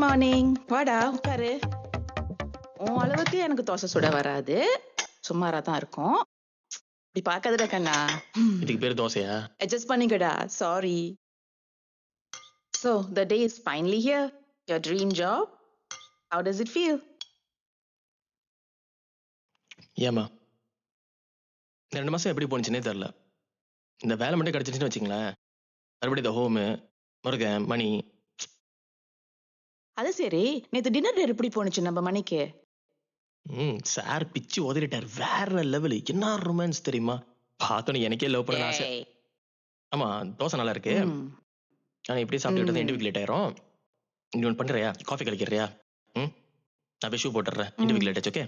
Morning. வாடா உட்காரு. உன் அளவுக்கு எனக்கு தோசை சுட வராது, சுமாரா தான் இருக்கும். இப்படி பார்க்காதடா கண்ணா. இதுக்கு பேர் தோசையா? அட்ஜஸ்ட் பண்ணிக்கடா. Sorry. So the day is finally here. Your dream job. How does it feel? ஏமா இந்த 2 மாசம் எப்படி போனுச்சுன்னே தெரியல. இந்த வேலை மட்டும் கிடைச்சிருச்சுன்னு வச்சுங்களேன், மறுபடியும் இந்த ஹோமு முருகன் மணி. அது சரி, நேத்து டின்னர் எப்படி போனுச்சு நம்ம மணிக்கு? சார் பிச்சு உதறிட்டார். வேற லெவலு. என்ன ரொமான்ஸ் தெரியுமா? பார்த்தோன்னே எனக்கே லவ் பண்ண ஆசை. ஏய். ஆமா, தோசை நல்லா இருக்கு. ம். ஆனா இப்படியே சாப்பிட்டுக்கிட்டு இன்டர்வியூ லேட் ஆயிரும். நீ ஒன்று பண்றியா? காஃபி கலக்கிறியா? நான் போய் ஷூ போட்டுறேன். இன்டர்வியூ லேட் ஆச்சு. ஓகே.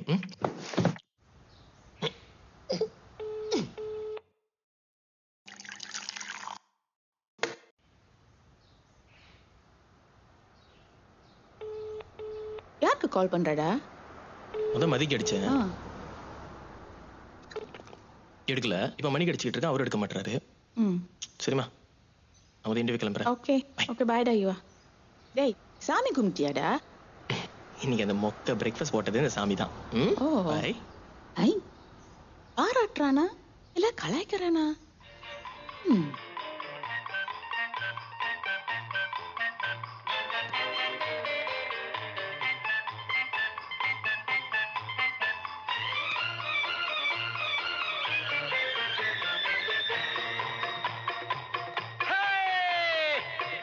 யாருக்கு கால் பண்றடா? முதல் மதிக்கு அடிச்சேன், ஆ. எடுக்கல. இப்ப மணிக்கு அடிச்சுக்கிட்டு இருக்கேன், அவரு எடுக்க மாட்டாரு. ம். சரிம்மா, நான் ஒரு இன்டர்வியூ கிளம்புறேன். ஓகே. ஓகே பாய்டா யுவா. டேய், சாமி கும்பிட்டியாடா? இன்னைக்கு அந்த மொக்க பிரேக்ஃபாஸ்ட் போட்டது இந்த சாமி தான். ஓ. பை. ஐ, பாராட்டுறானா இல்ல கலாய்க்கிறானா? ம்.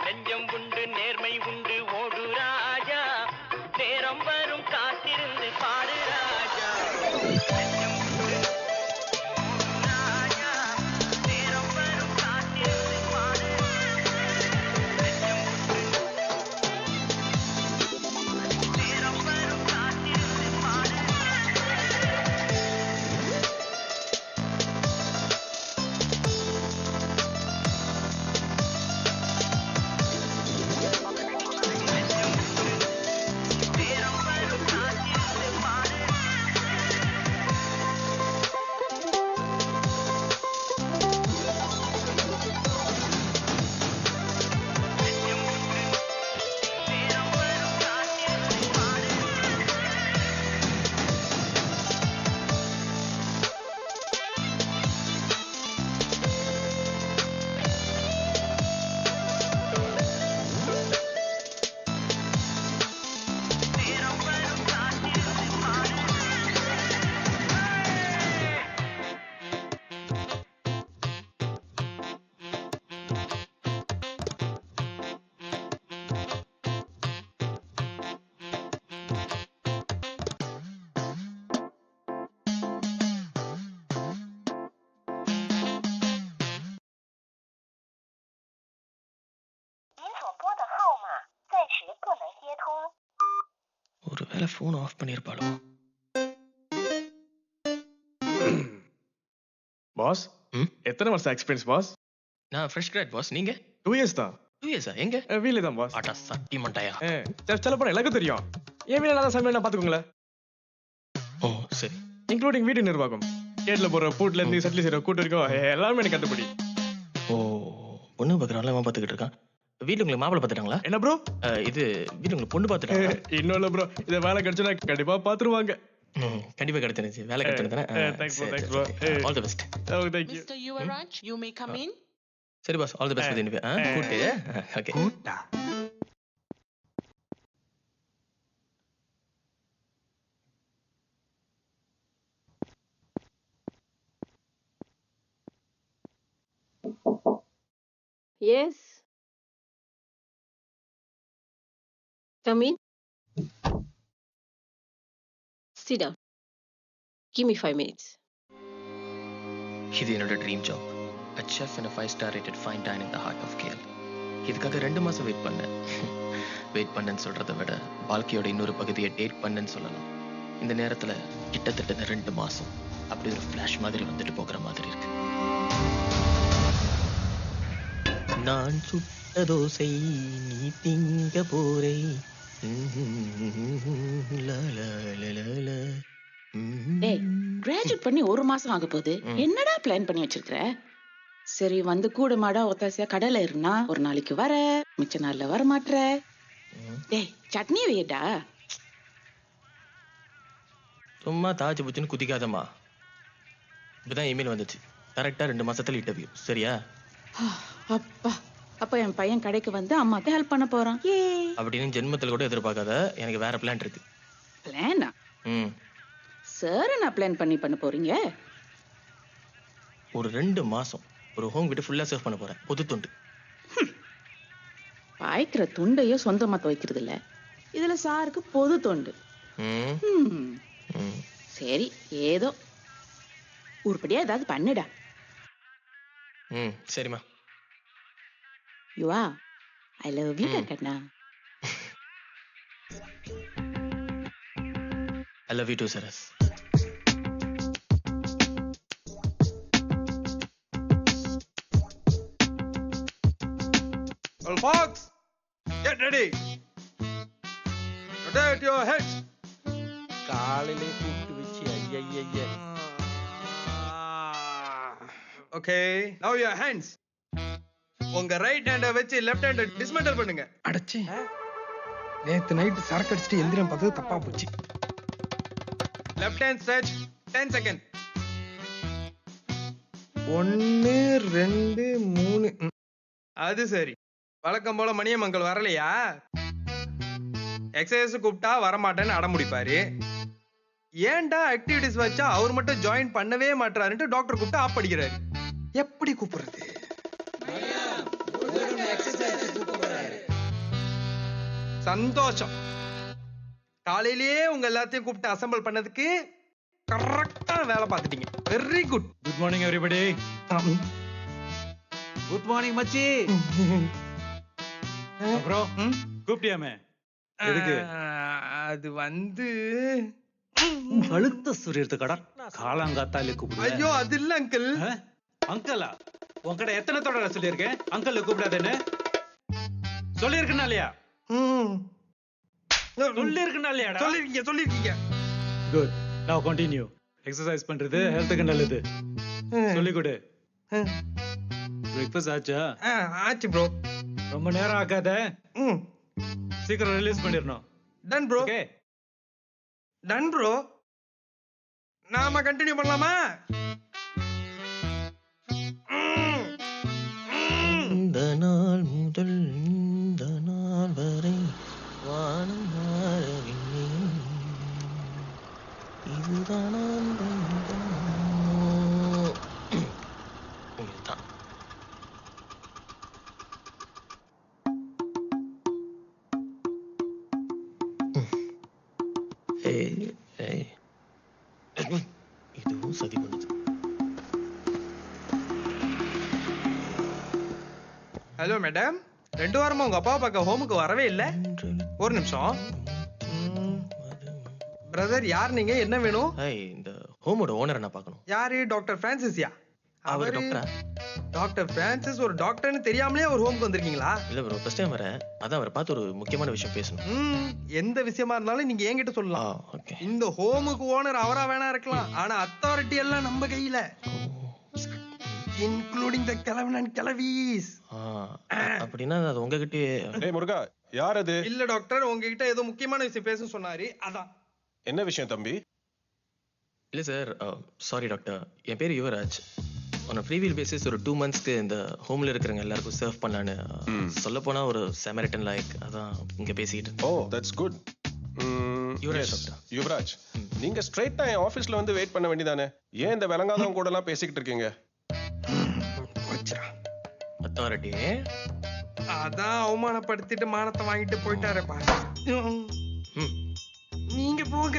நெஞ்சம் உண்டு நேர்மை உண்டு ஓடு ராஜா, நேரம் வரும் காத்திருந்து பாடு ராஜா. நெஞ்சம் உண்டு ராஜா, நேரம் வரும் காத்திருந்து பாடு. நெஞ்சம் உண்டு நேரம் வரும் காத்திருந்து பாடு. ஒருவேளை ஃபோன் ஆஃப் பண்ணியிருப்பாளோ? பாஸ், ம்? எத்தனை வருஷம் எக்ஸ்பீரியன்ஸ் பாஸ்? நான் ஃப்ரெஷ் கிராட் பாஸ். நீங்க? 2 இயர்ஸ் தான். 2 இயர்ஸா? எங்க? வீலே தான் பாஸ். ஆட்டா சட்டி மண்டையா. சொல்ல போனா எல்லாருக்கும் தெரியும். என் வீட்டில் நல்லா சமையல் பார்த்துக்கோங்களேன். ஓ சரி. இன்க்ளூடிங் வீட்டு நிர்வாகம், கேட்ல போற பூட்ல இருந்து செட்டில் செய்யற கூட்டு இருக்கும், எல்லாமே எனக்கு கட்டுப்படி. ஓ, பொண்ணு பார்க்குறாங்களா? அவன் பார்த்துக்கிட்டு இருக்கான். வீட்டில் உங்களுக்கு மாப்பிள்ளை பார்த்துட்டாங்களா? என்ன ப்ரோ? இது வீட்டில் உங்களுக்கு பொண்ணு பார்த்துட்டாங்களா? இன்னும் இல்ல ப்ரோ, இதை வேலை கிடைச்சுன்னா கண்டிப்பா பாத்துருவாங்க. கண்டிப்பா கிடைச்சிருச்சு. வேலை கிடைச்சிருந்தானே? thanks bro. All the best. Thank you. Mr. Yuvaraj, you may come in. சரி boss, all the best. Interview கூட்டு. ஓகே. கூட்டா. Yes. Come in. Sit down. Give me 5 minutes. இது என்னோட dream job. A chef in a 5-star rated fine dine in the heart of KL. இதுக்காக 2 மாசம் wait பண்ணேன். Wait பண்ணேன்னு சொல்றதை விட வாழ்க்கையோட இன்னொரு பகுதியை டேட் பண்ணேன்னு சொல்லலாம். இந்த நேரத்துல கிட்டத்தட்ட இந்த 2 மாசம் அப்படி ஒரு ஃபிளாஷ் மாதிரி வந்துட்டு போகிற மாதிரி இருக்கு. நான் சுட்ட தோசை நீ திங்க போறே. டேய், கிராஜுவேட் பண்ணி 1 மாசம் ஆக போகுது. என்னடா பிளான் பண்ணி வச்சிருக்கிற? சரி வந்து கூட மாடா ஒத்தாசியா கடலை இருந்தா ஒரு நாளைக்கு வர, மிச்ச நாள்ல வர மாட்ற. டேய் சட்னி வையடா. சும்மா தாச்சு புச்சுன்னு குதிக்காதம்மா. இப்பதான் இமெயில் வந்துச்சு. கரெக்டா 2 மாசத்துல இன்டர்வியூ. சரியா? அப்பா, அப்ப என் பையன் கடைக்கு வந்து அம்மாக்கு ஹெல்ப் பண்ண போறான். ஏ அப்படின்னு ஜென்மத்தில் கூட எதிர்பார்க்காத. எனக்கு வேற பிளான் இருக்கு. பிளானா? ம் சார் என்ன பிளான் பண்ண போறீங்க? ஒரு 2 மாசம் ஒரு ஹோம் வீட்டு ஃபுல்லா சர்வ் பண்ண போறேன். பொது தொண்டு. பாய்க்கிற துண்டையோ சொந்தமா துவைக்கிறது இல்ல, இதுல சாருக்கு பொது தொண்டு. ம் ம், ம் சரி ஏதோ உருப்படியா ஏதாவது பண்ணுடா. ம் சரிம்மா. யுவா, ஐ லவ் யூ கண்ணா. I love you too Saras. All folks, get ready. Rotate your heads. காலையிலே கூப்பிட்டு வச்சு ஐயய்ய. Okay, now your hands. உங்க ரைட் ஹேண்ட வச்சு லெஃப்ட் ஹேண்ட டிஸ்மெண்டல் பண்ணுங்க. அடச்சி, நேத்து நைட்டு சரக்கு அடிச்சுட்டு எந்திரம் பார்த்தது தப்பா போச்சு. Left hand stretch 10 second. 1 2 3. அது சரி. வழக்கம் போல மணியமங்கல் வரலையா? எக்ஸசைஸ் கூப்பிட்டா வரமாட்டேன்னு அடம் முடிப்பாரு. ஏன்டா ஆக்டிவிட்டிஸ் வச்சா அவர் மட்டும் ஜாயின் பண்ணவே மாட்டாருன்ட்டு டாக்டர் கூப்பிட்டு ஆப் படிக்கிறாரு. எப்படி கூப்பிடுறது? சந்தோஷம். காலையிலேயே உங்க எல்லாத்தையும் கூப்பிட்டு அசெம்பிள் பண்ணதுக்கு கரெக்டா வேலை பார்த்துட்டீங்க. Very good. Good morning everybody. Good morning மச்சி. அப்புறம் கூப்பிட்டியாமே எதுக்கு? அது வந்து கழுத்த சுரியறதுக்கடா காலாங்காத்தாலே கூப்பிடு. ஐயோ அது இல்ல அங்கிள். அங்கிளா? உன்கிட்ட எத்தனை தடவை சொல்லியிருக்கேன் அங்கிள் கூப்பிடாதேன்னு? சொல்லியிருக்கேனா இல்லையா? சொல்லியிருக்கேனா இல்லையாடா? சொல்லிருக்கீங்க. குட். நவ கண்டினியூ. எக்ஸசைஸ் பண்றது ஹெல்த்துக்கு நல்லது. சொல்லி கொடு. பிரேக்ஃபாஸ்ட் ஆச்சா? ஆச்சு ப்ரோ. ரொம்ப நேரம் ஆகாத. சீக்கிரம் ரிலீஸ் பண்ணிரணும். Done bro. Okay done bro. நாம கண்டினியூ பண்ணலாமா? இந்த நாள் முதல் இந்த நாள் வரை வானம் மாறவில்லை. இதுதான் இதுதான். ஏய் ஏய் இதுவும் சதி பண்ணுது. ஹலோ மேடம், 2 வாரமா உங்க அப்பா பார்க்க ஹோமுக்கு வரவே இல்ல. ஒரு நிமிஷம். பிரதர் யார் நீங்க? என்ன வேணும்? இந்த ஹோமோட ஓனரை நான் பார்க்கணும். யாரு? டாக்டர் பிரான்சிஸ்யா? அவர் டாக்டரா? டாக்டர் பிரான்சிஸ் ஒரு டாக்டர்னு தெரியாமலே ஒரு ஹோமுக்கு வந்திருக்கீங்களா? இல்ல ப்ரோ, ஃபர்ஸ்ட் டைம் வரேன். அதான் அவரை பார்த்து ஒரு முக்கியமான விஷயம் பேசணும். எந்த விஷயமா இருந்தாலும் நீங்க என்கிட்ட சொல்லலாம். ஓகே. இந்த ஹோமுக்கு ஓனர் அவரா வேணா இருக்கலாம், ஆனா அத்தாரிட்டி எல்லாம் நம்ம கையில, இன்க்ளூடிங் தி கிழவன் அண்ட் கிழவீஸ். அப்படின்னா அது உங்ககிட்டயே. டேய் முருகா, யார் அது? இல்ல டாக்டர், உங்ககிட்ட ஏதோ முக்கியமான விஷயம் பேச சொன்னாரு, அதான். என்ன விஷயம் தம்பி? இல்ல சார், சாரி டாக்டர், என் பேர் Yuvraj. on a free basis ஒரு 2 monthsக்கு இந்த ஹோம்ல இருக்கிறவங்க எல்லாருக்கும் சர்வ் பண்ணலான்னு. சொல்ல போனா ஒரு சமரிட்டன் லைக். அதான் இங்க பேசிட்டு. Oh that's good. Yuvaraj doctor. Yuvaraj, நீங்க ஸ்ட்ரைட்டா என் ஆபீஸ்ல வந்து வெயிட் பண்ண வேண்டியதானே? ஏன் இந்த விலங்காதவங்க கூட எல்லாம் பேசிக்கிட்டு இருக்கீங்க? அத்தாரிட்டி அதான் அவமானப்படுத்திட்டு மானத்தை வாங்கிட்டு போயிட்டாரு பாரு. நீங்க போங்க,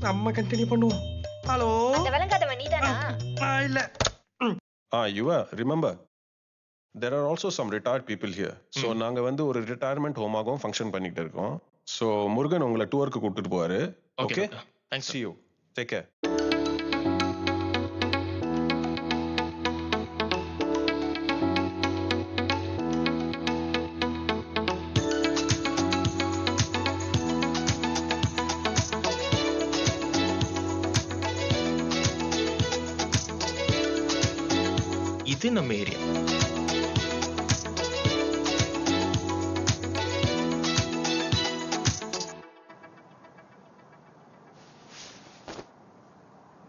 நம்ம கண்டினியூ பண்ணுவோம். ஹலோ, அந்த விளங்காதவன் நீதானா? இல்ல. யுவா, remember there are also some retired people here. So நாங்க வந்து ஒரு ரிட்டையர்மெண்ட் ஹோமாகவும் ஃபங்க்ஷன் பண்ணிட்டு இருக்கோம். So முருகன் உங்களை டூருக்கு கூட்டிட்டு போவாரு. Okay, thanks. see you, take care. இது நம்ம ஏரியா.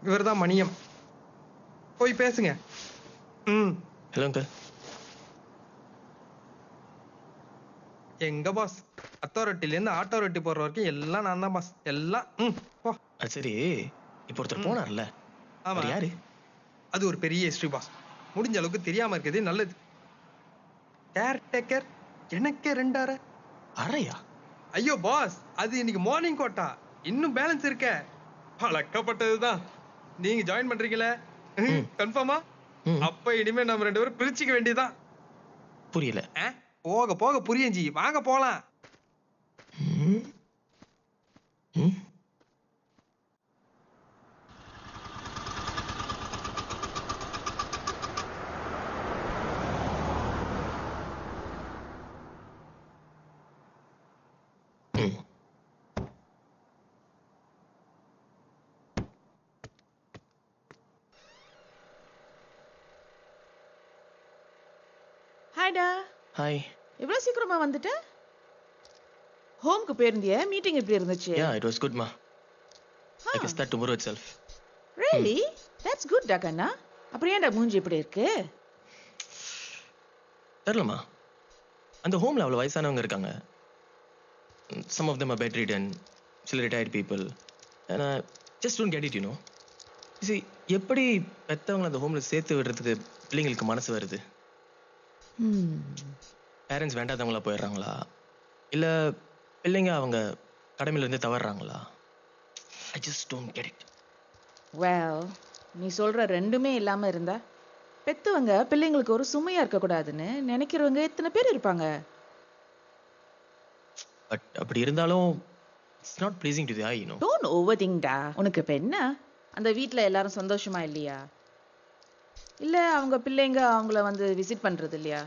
இவர்தான் மணியம். போய் பேசுங்க. ம். Hello uncle. எங்க பாஸ், அத்தாரிட்டில இருந்து ஆட்டோரிட்டி போற வரைக்கும் எல்லாம் நான் தான் பாஸ். எல்லாம் போ. அது சரி, இப்போ ஒருத்தர் போனார்ல, ஆமா. அவர் யாரு? அது ஒரு பெரிய ஹிஸ்டரி பாஸ். முடிஞ்ச அளவுக்கு தெரியாம இருக்கிறது நல்லது. கேர்டேக்கர் எனக்கே 2 அறை. அறையா? ஐயோ பாஸ், அது இன்னைக்கு மார்னிங் கோட்டா. இன்னும் பேலன்ஸ் இருக்க. பழக்கப்பட்டதுதான். நீங்க ஜாயின் பண்றீங்களே, கன்ஃபார்மா? அப்ப இனிமே நம்ம 2 பேரும் பிரிச்சுக்க வேண்டியதான். புரியல. போக போக புரியும் ஜி. வாங்க போலாம். ஹாய்டா. ஹாய். இவ்வளவு சீக்கிரமா வந்துட்ட? ஹோம்க்கு போயிருந்திய? மீட்டிங் எப்படி இருந்துச்சு? Yeah, it was good, ma. I can start tomorrow itself. Really? That's good, Dakana. அப்புறம் ஏன்டா மூஞ்சி இப்படி இருக்கு? தெரியலமா, அந்த ஹோம்ல அவ்வளவு வயசானவங்க இருக்காங்க. Some of them are bedridden, சில retired people. And I just don't get it, you know. You see, எப்படி பெத்தவங்களை அந்த ஹோம்ல சேர்த்து விடுறதுக்கு பிள்ளைங்களுக்கு மனசு வருது? பேரண்ட்ஸ் வேண்டாதவங்களா போயிடுறாங்களா, இல்ல பிள்ளைங்க அவங்க கடமையில இருந்து தவறுறாங்களா? I just don't get it. Well, நீ சொல்ற ரெண்டுமே இல்லாம இருந்தா பெத்தவங்க பிள்ளைங்களுக்கு ஒரு சுமையா இருக்க கூடாதுன்னு நினைக்கிறவங்க எத்தனை பேர் இருப்பாங்க? பட் அப்படி இருந்தாலும் it's not pleasing to the eye, you know. Don't overthink டா. உனக்கு இப்ப என்ன, அந்த வீட்ல எல்லாரும் சந்தோஷமா இல்லையா? இல்ல அவங்க பிள்ளைங்க அவங்கள வந்து விசிட் பண்றது இல்லையா?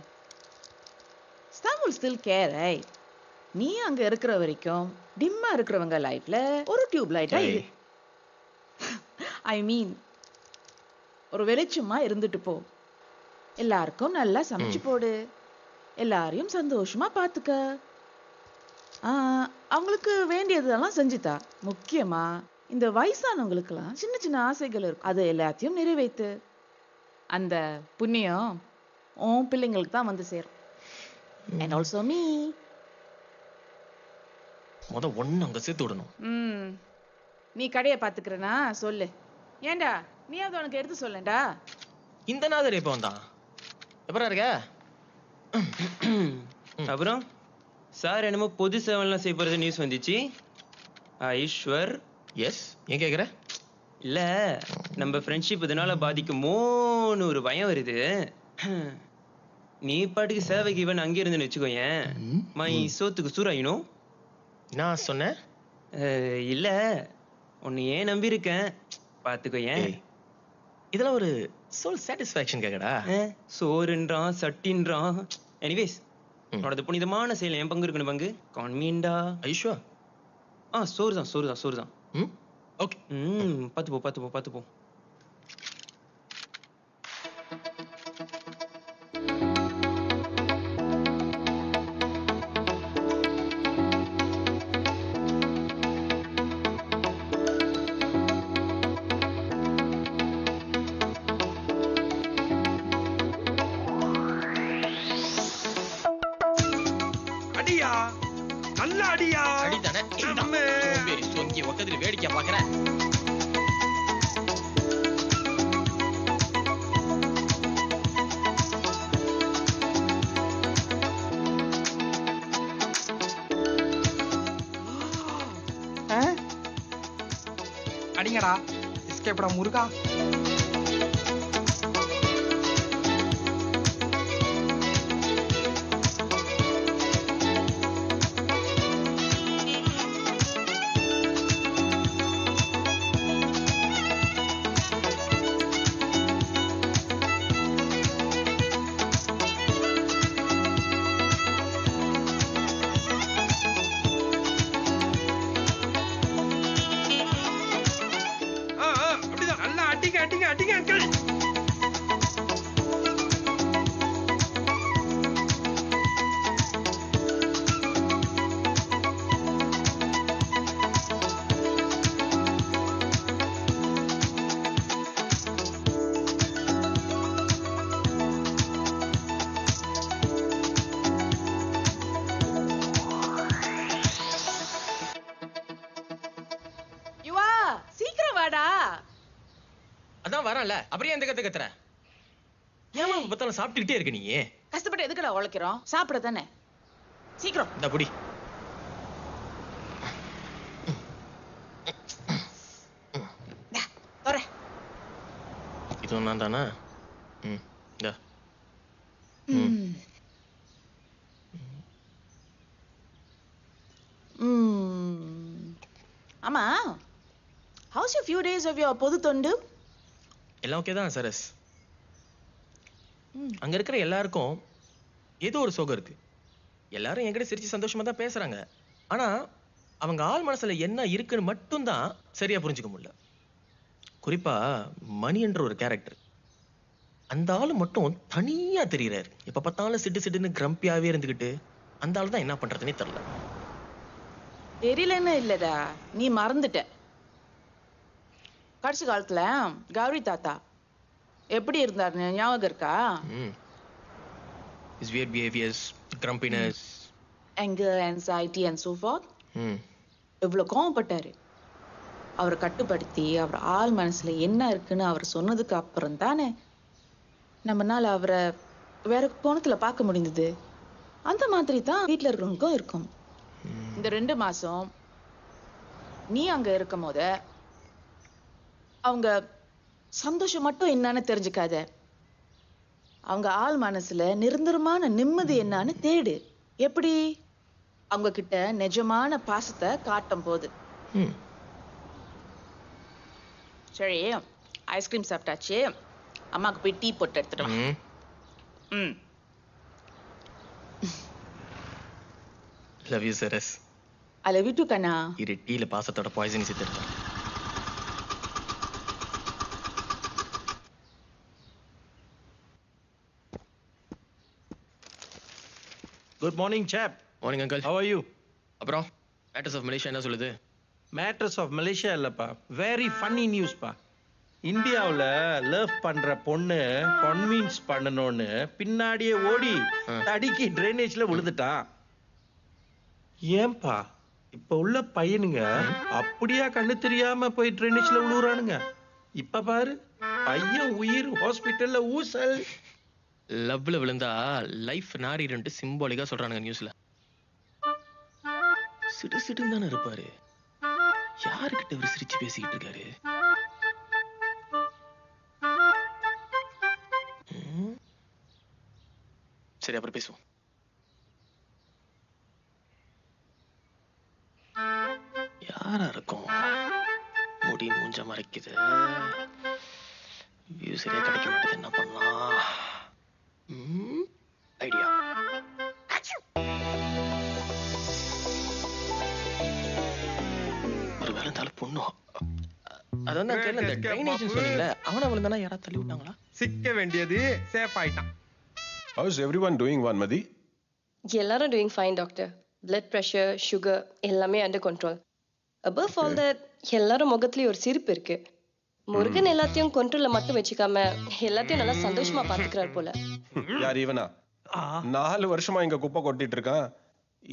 Some will still care, right? நீ அங்க இருக்கிற வரைக்கும் டிம்மா இருக்கிறவங்க லைஃப்ல ஒரு டியூப் லைட்டா இரு. ஐ மீன், ஒரு வெளிச்சமா இருந்துட்டு போ. எல்லாருக்கும் நல்லா சமைச்சு போடு. எல்லாரையும் சந்தோஷமா பாத்துக்க. அவங்களுக்கு வேண்டியதெல்லாம் செஞ்சுதா. முக்கியமா இந்த வயசானவங்களுக்கெல்லாம் சின்ன சின்ன ஆசைகள் இருக்கும், அது எல்லாத்தையும் நிறைவேத்து. அந்த புண்ணியம் உன் பிள்ளைங்களுக்கு தான் வந்து சேரும். And also me. ஒன்னு அங்க சேர்த்து விடணும். நீ கடையை பாத்துக்கிறனா சொல்லு. ஏண்டா நீயாவது உனக்கு எடுத்து சொல்லண்டா. இந்த நாதர் எப்ப வந்தான்? எப்பரா இருக்க? அப்புறம் சார் என்னமோ பொது சேவன்லாம் செய்ய போறது நியூஸ் வந்துச்சு. ஈஸ்வர். எஸ், ஏன் கேக்குற? இல்ல, நம்ம ஃப்ரெண்ட்ஷிப் இதனால பாதிக்குமோன்னு ஒரு பயம் வருது. நீ பாட்டுக்கு சேவைக்கு இவன் அங்கே இருந்துன்னு வச்சுக்கோயேன், மை சோத்துக்கு சூறாயினும். நான் சொன்னேன் இல்ல, உன்னை ஏன் நம்பி இருக்கேன் பாத்துக்கோயேன். இதெல்லாம் ஒரு சோல் சாட்டிஸ்ஃபேக்ஷன் கேக்கடா. சோறுன்றான் சட்டின்றான். எனிவேஸ், உன்னோட புனிதமான செயல் என் பங்கு இருக்கணும். பங்கு கான்மீன்டா. ஐஷுவா? சோறு தான். ஓகே. பார்த்து போ. அடியா, நல்ல அடியா. அடிதானே. சொங்கி ஒக்கத்துல வேடிக்கை பாக்குறேன். அடிங்கடா, எஸ்கேப்டா முருகா. அப்படிதான். நல்லா அடிங்க. வாடா. அதான் வரல. அப்படியே எந்த கத்து கத்துற? ஏமா பத்தாலும் சாப்பிட்டுக்கிட்டே இருக்க நீ? கஷ்டப்பட்டு எதுக்குடா உழைக்கிறோம்? சாப்பிட தானே. சீக்கிரம். இந்த புடி. தொற. இது நான் தானா? இந்த. ஆமா, how's your few days of your பொது தொண்டு? எல்லாம் ஓகே தான் சரஸ். அங்க இருக்கிற எல்லாருக்கும் ஏதோ ஒரு சோகம் இருக்கு. எல்லாரும் என்கிட்ட சிரிச்சு சந்தோஷமா தான் பேசுறாங்க. ஆனா அவங்க ஆள் மனசுல என்ன இருக்குன்னு மட்டும் தான் சரியா புரிஞ்சுக்க முடியல. குறிப்பா மணி என்ற ஒரு கேரக்டர், அந்த ஆளு மட்டும் தனியா தெரியறாரு. எப்ப பார்த்தாலும் சிட்டு சிட்டுன்னு கிரம்பியாவே இருந்துகிட்டு அந்த ஆளு தான் என்ன பண்றதுன்னே தெரியல. தெரியலன்னு இல்லடா, நீ மறந்துட்ட. கடைசி காலத்துல கௌரி தாத்தா எப்படி இருந்தாருன்னு ஞாபகம் இருக்கா? His weird behaviors, grumpiness, anger, anxiety and so forth. எவ்வளவு கோவப்பட்டாரு. அவரை கட்டுப்படுத்தி அவர் ஆள் மனசுல என்ன இருக்குன்னு அவர் சொன்னதுக்கு அப்புறம் தானே நம்மனால அவரை வேற கோணத்துல பார்க்க முடிந்தது. அந்த மாதிரி தான் வீட்டுல இருக்கிறவங்களுக்கும் இருக்கும். இந்த 2 மாசம் நீ அங்க இருக்கும் போத அவங்க சந்தோஷம் மட்டும் என்னன்னு தெரிஞ்சுக்காத. அவங்க ஆள் மனசுல நிரந்தரமான நிம்மதி என்னன்னு தேடு. எப்படி? அவங்க கிட்ட நிஜமான பாசத்தை காட்டும் போது. சரி, ஐஸ்கிரீம் சாப்பிட்டாச்சு. அம்மாக்கு போய் டீ போட்டு எடுத்துட்டு வா. Love you Saras. I love you too கண்ணா. இரு டீல பாசத்தோட பாய்சன் சேர்த்துட்டேன். Good morning, chap. Morning, uncle. How are you? அப்புறம் மேட்டர்ஸ் ஆஃப் மலேசியா என்ன சொல்லுது? மேட்டர்ஸ் ஆஃப் மலேசியா இல்லப்பா, வெரி ஃபன்னி நியூஸ்ப்பா. இந்தியாவில் லவ் பண்ற பொண்ணு கன்வின்ஸ் பண்ணணும்னு பின்னாடியே ஓடி தடிக்கி ட்ரைனேஜ்ல விழுந்துட்டான். ஏன்பா இப்ப உள்ள பையனுங்க அப்படியா கண்ணு தெரியாம போய் ட்ரைனேஜ்ல விழுறானுங்க? இப்ப பாரு, பையன் உயிர் ஹாஸ்பிட்டல்ல ஊசல். லவ்ல விழுந்தா லைஃப் நாரிடுன்ட்டு சிம்பாலிக்கா சொல்றானுங்க நியூஸ்ல. சிடு சிடுன்னு தானே இருப்பாரு. யாருக்கிட்ட இவர் சிரிச்சு பேசிக்கிட்டு இருக்காரு? சரி, அப்புறம் பேசுவோம். யாரா இருக்கும்? முடி மூஞ்ச மறைக்குது. வியூ சரியா கிடைக்க மாட்டேது. என்ன பண்ணலாம்? ஐடியா. ஒரு வேலை தலை பொண்ணு. அதான் இந்த ட்ரைனேஜ் சொன்னீங்களே, அவனை விழுந்தானா யாராவது தள்ளி விட்டாங்களா? சிக்க வேண்டியது சேஃப் ஆயிட்டான். How is everyone doing, Vanmadi? எல்லாரும் doing fine, doctor. Blood pressure, sugar எல்லாமே under control. Above all that, எல்லாரும் முகத்துலயும் ஒரு சிரிப்பு இருக்கு. முருகன் எல்லாத்தையும் கண்ட்ரோல்ல மட்டும் வச்சுக்காம எல்லாத்தையும் நல்லா சந்தோஷமா பாத்துக்கிறார் போல. யார் இவனா? 4 வருஷமா இங்க குப்பை கொட்டிட்டு இருக்கான்.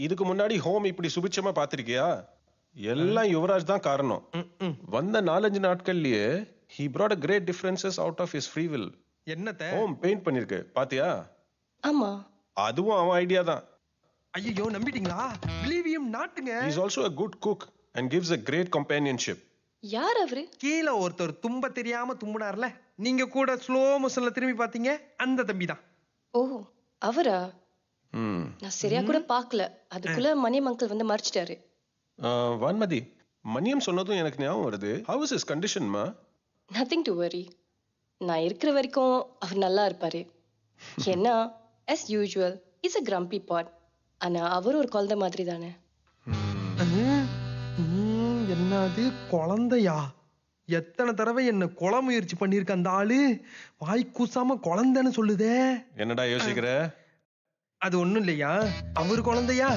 இதுக்கு முன்னாடி ஹோம் இப்படி சுபிச்சமா பாத்திருக்கியா? எல்லாம் யுவராஜ் தான் காரணம். வந்த 4-5 நாட்கள்லயே he brought a great differences out of his free will. என்னத்த ஹோம் பெயிண்ட் பண்ணிருக்கு பாத்தியா? ஆமா, அதுவும் அவன் ஐடியா தான். ஐயோ, நம்பிட்டீங்களா? believe him நாட்டுங்க. he is also a good cook and gives a great companionship. யார் அவரு? கீழ ஒருத்தர் தும்ப தெரியாம தும்புனார்ல, நீங்க கூட ஸ்லோ மோஷன்ல திரும்பி பாத்தீங்க, அந்த தம்பி தான். ஓ, அவரா? நான் சரியா கூட பார்க்கல. அதுக்குள்ள மணியம் அங்கிள் வந்து மறைச்சிட்டாரு. வான்மதி, மணியம் சொன்னதும் எனக்கு ஞாபகம் வருது. how is his condition ma? nothing to worry. நான் இருக்கிற வரைக்கும் அவர் நல்லா இருப்பாரு. ஏன்னா as usual is a grumpy pot. ஆனா அவர் ஒரு குழந்தை மாதிரி தானே. என்னது குழந்தையா? எத்தனை தடவை என்ன கொலை முயற்சி பண்ணிருக்க அந்த ஆளு, வாய் கூசாம குழந்தைன்னு சொல்லுதே. என்னடா யோசிக்கிற? அது ஒண்ணும் இல்லையா, அவரு குழந்தையா?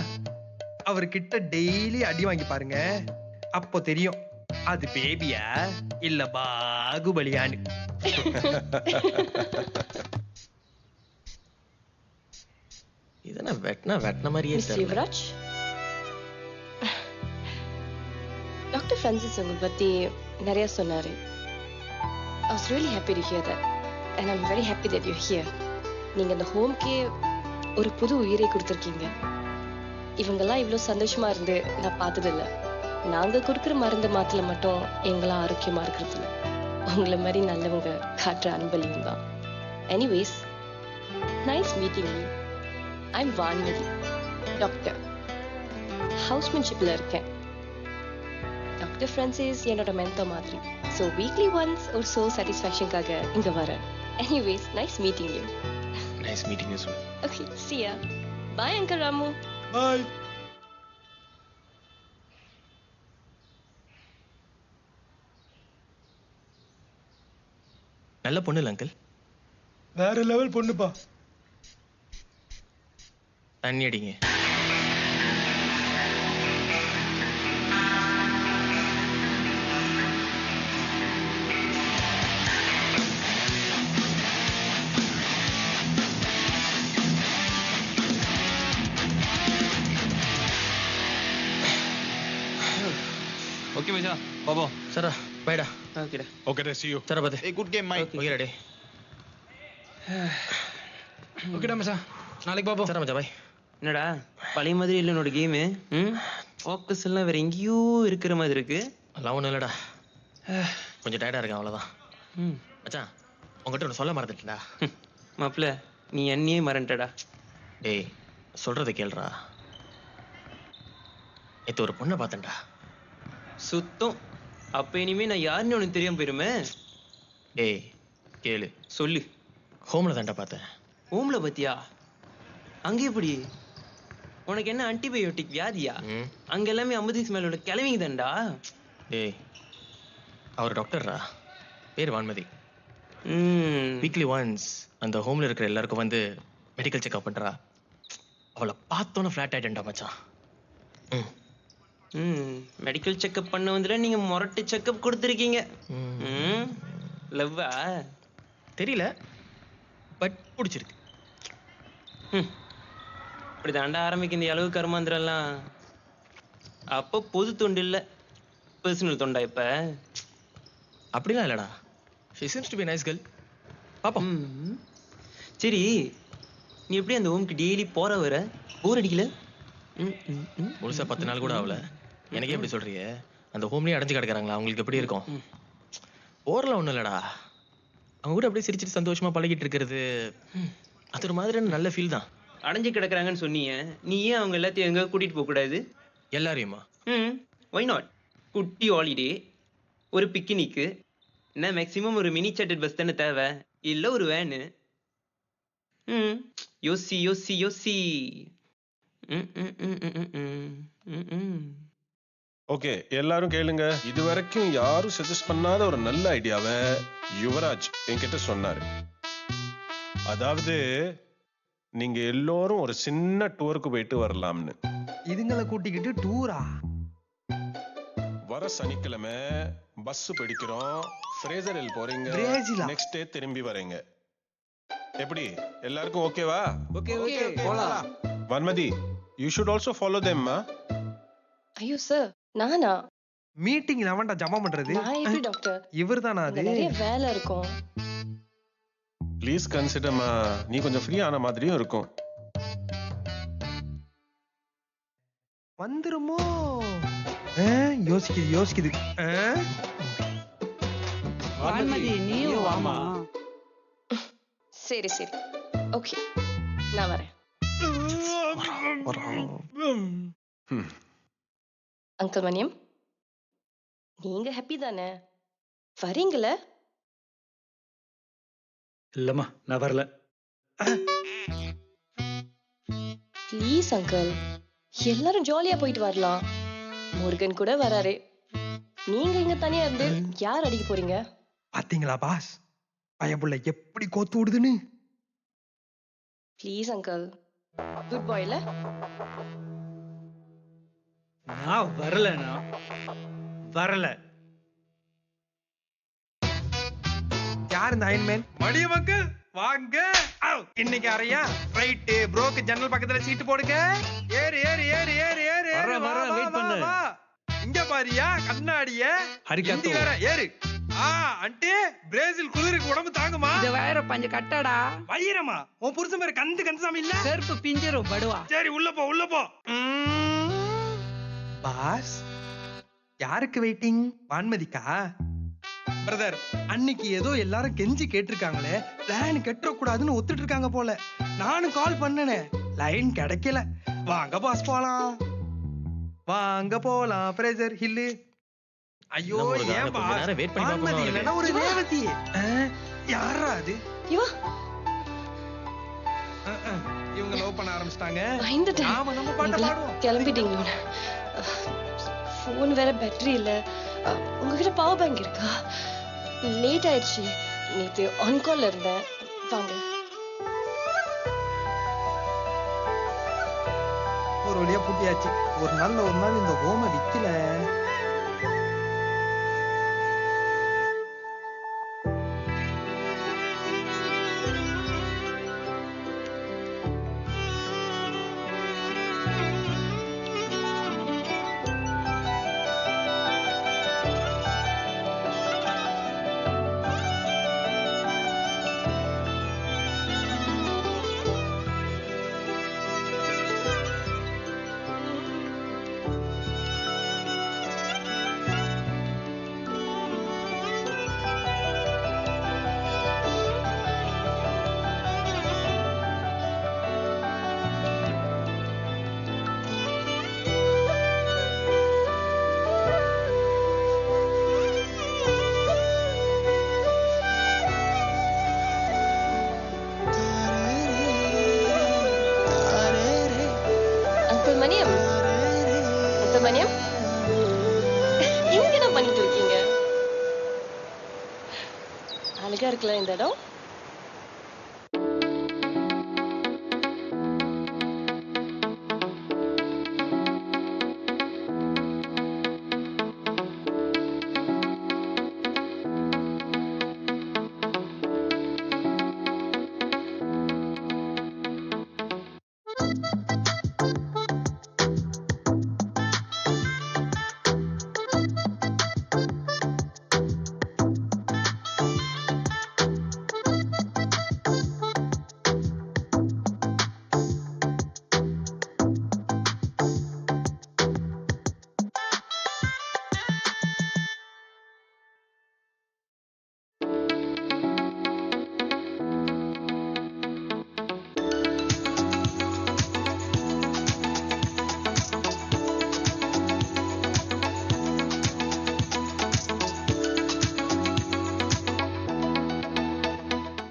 அவர்கிட்ட டெய்லி அடி வாங்கி பாருங்க, அப்போ தெரியும் அது பேபியா இல்ல பாகுபலியான்னு. இதென்ன வெட்டின மாதிரியே யுவராஜ், டாக்டர் ஃப்ரான்சிஸ் உங்களை பத்தி நிறைய சொன்னாரு. I was really happy to hear that. And I'm very happy that you're here. நீங்க இந்த ஹோம்க்கே ஒரு புது உயிரை கொடுத்துருக்கீங்க. இவங்கெல்லாம் இவ்வளோ சந்தோஷமா இருந்து நான் பார்த்ததில்ல. நாங்க கொடுக்குற மருந்து மாத்திரை மட்டும் எங்களாம் ஆரோக்கியமா இருக்கிறது இல்லை. உங்களை மாதிரி நல்லவங்க காட்டுற அன்பளியும் தான். Anyways, nice meeting you. I'm Vanmathi, doctor. ஹவுஸ்மேன்ஷிப்ல இருக்கேன். டாக்டர் ஃப்ரான்சிஸ் என்னோட மென்டர் மாதிரி. ஸோ வீக்லி ஒன்ஸ் ஒரு சோல் சாட்டிஸ்ஃபேக்ஷனுக்காக இங்க வரேன். Anyways, nice meeting you. Nice meeting you sir. Okay, see ya. Bye, Uncle Ramu. Bye. நல்ல பொண்ணு இல்ல அங்கிள்? வேற லெவல் பொண்ணுப்பா. தண்ணி அடிங்க. ஓகே மச்சா, பாபா. சரா பைடா. ஓகேடா. Okay see you. சரா பாத்து. Hey, good game, mate. Okay ready. ஓகேடா மச்சான், நாளைக்கு பாப்போம். சரா மச்சா பை. என்னடா பழைய மாதிரி இல்லை என்னோட கேமு? ஃபோக்கஸ் எல்லாம் வேற எங்கேயோ இருக்கிற மாதிரி இருக்கு. அதெல்லாம் ஒன்றும் இல்லைடா, கொஞ்சம் டயர்டாக இருக்கேன் அவ்வளோதான். மச்சான், உங்ககிட்ட ஒன்று சொல்ல மறந்துட்டேன்டா. மாப்பிள்ள, நீ என்னையே மறந்துட்டடா. டேய், சொல்கிறத கேளுடா. நேற்று ஒரு பொண்ணை பார்த்தேன்டா. சுத்தம். அப்ப இனிமே நான் யாருன்னு உனக்கு தெரியாம போயிருமே. டேய் கேளு. சொல்லு. ஹோமில் தான்டா பார்த்தேன். ஹோம்ல பத்தியா? அங்க எப்படி? உனக்கு என்ன ஆன்டிபயோட்டிக் வியாதியா? அங்க எல்லாமே 50 மேலோட கிளவிங்க தான்டா. டேய், அவர் டாக்டர்ரா, பேர் வான்மதி. வீக்லி ஒன்ஸ் அந்த ஹோம்ல இருக்கிற எல்லாருக்கும் வந்து மெடிக்கல் செக்அப் பண்றா. அவளை பார்த்தோன்னே ஃபிளாட் ஆயிட்டேன்டா மச்சான். மெடிக்கல் செக்அப் பண்ண வந்துல நீங்க மொரட்டு செக்அப் கொடுத்துருக்கீங்க. லவ்வா? தெரியல, பட் பிடிச்சிருக்கு. இப்படி தாண்டா ஆரம்பிக்க இந்த அளவு கர்மாந்திரம்லாம். அப்போ பொது தொண்டு இல்ல, பர்சனல் தொண்டா இப்ப? அப்படிலாம் இல்லடா. she seems to be a nice girl. பாப்போம். சரி, நீ எப்படி அந்த ஹோம்க்கு டெய்லி போற வர? போர் அடிக்கல? முழுசா 10 நாள் கூட ஆகல. எனக்கே எப்படி சொல்றீங்க? அந்த ஹோம்லயே அடைஞ்சு கிடக்குறாங்களா, அவங்களுக்கு எப்படி இருக்கும்? போறல ஒண்ணும் இல்லடா, அவங்க கூட அப்படியே சிரிச்சிட்டு சந்தோஷமா பழகிட்டு இருக்கிறது அது ஒரு மாதிரியான நல்ல ஃபீல் தான். அடைஞ்சு கிடக்குறாங்கன்னு சொன்னீங்க, நீ ஏன் அவங்க எல்லாத்தையும் எங்க கூட்டிட்டு போக கூடாது? எல்லாரையுமா? Why not? குட்டி ஹாலிடே, ஒரு பிக்னிக்கு, என்ன மேக்ஸிமம் ஒரு மினி சார்ட்டட் பஸ் தானே தேவை, இல்ல ஒரு வேனு. யோசி யோசி யோசி. ஓகே, எல்லாரும் கேளுங்க. இது வரைக்கும் யாரும் சஜஸ்ட் பண்ணாத ஒரு நல்ல ஐடியாவை யுவராஜ் என்கிட்ட சொன்னாரு. அதாவது நீங்க எல்லோரும் ஒரு சின்ன டூருக்கு போயிட்டு வரலாம்னு. இதுங்களை கூட்டிக்கிட்டு டூரா? வர சனிக்கிழமை பஸ் பிடிக்கிறோம், ஃப்ரேசர் ஹில் போறீங்க, நெக்ஸ்ட் டே திரும்பி வரீங்க. எப்படி, எல்லாருக்கும் ஓகேவா? ஓகே ஓகே, போலாம். Vanmathi, you should also follow them. ஐயோ சார், நானா? மீட்டிங்ல அவன்டா ஜமா பண்றது. நான் எப்படி டாக்டர்? இவர்தானா அது? நிறைய வேலை இருக்கும். ப்ளீஸ் கன்சிடர்மா, நீ கொஞ்சம் ஃப்ரீ ஆன மாதிரியும் இருக்கும். வந்துருமோ? யோசிக்குது யோசிக்குது. நீயும் வாமா. சரி சரி, ஓகே, நான் வரேன். அங்கிள் மணியம், நீங்க ஹாப்பி தானே? வரீங்கள? இல்லம்மா, நான் வரல. ப்ளீஸ் அங்கிள், எல்லாரும் ஜாலியா போயிட்டு வரலாம். முருகன் கூட வராரு. நீங்க இங்க தனியா இருந்து யார் அடிக்க போறீங்க? பாத்தீங்களா பாஸ், பயப்புள்ள எப்படி கோத்து விடுதுன்னு. ப்ளீஸ் அங்கிள், குட் பாய்ல. நான் வரலண்ணா, வரல. யார் இந்த அயன்மேன்? மடிய மக்கள் வாங்க. இன்னைக்கு அறையா ரைட் ப்ரோக்கு ஜன்னல் பக்கத்துல சீட்டு போடுங்க. ஏறு ஏறு ஏறு ஏறு ஏறு. வரேன், வெயிட் பண்ணு. இங்க பாரியா கண்ணாடிய ஹரிகாத்தோ. ஹிந்தி வேற ஏறு. ஆண்டி பிரேசில் குளிருக்கு உடம்பு தாங்குமா? இது வேற பஞ்ச கட்டடா. வைரமா உன் புருஷன் பேரு கந்தசாமி இல்ல? செருப்பு பிஞ்சிரும் படுவா. சரி உள்ள போ. பாஸ் யாருக்கு வெயிட்டிங்? வான்மதிக்கா? பிரதர் அன்னைக்கு ஏதோ எல்லாரும் கெஞ்சி கேட்டிருக்காங்களே, லைன் கெட்ட கூடாதுன்னு ஒத்துட்டு இருக்காங்க போல. நானும் கால் பண்ணனே, லைன் கிடைக்கல. வாங்க பாஸ் போலாம். வாங்க போலாம் பிரேசர் ஹில்லு. ஐயோ ஏன் பாஸ் வான்மதி இல்லனா ஒரு ரேவதி. யாரா அது? இவங்க லவ் பண்ண ஆரம்பிச்சிட்டாங்க. நாம நம்ம பாட்ட பாடுவோம். கிளம்பிட்டீங்களா? போன் வேற பேட்டரி இல்ல. உங்ககிட்ட பவர் பேங்க் இருக்கா? லேட் ஆயிடுச்சு. நேத்து ஆன் கால்ல இருந்தேன். வாங்க. ஒரு வழியா பூட்டியாச்சு. ஒரு நாள் இந்த ஹோம விக்கல. இங்க என்ன பண்ணிட்டு இருக்கீங்க? அழகா இருக்குல்ல இந்த இடம்.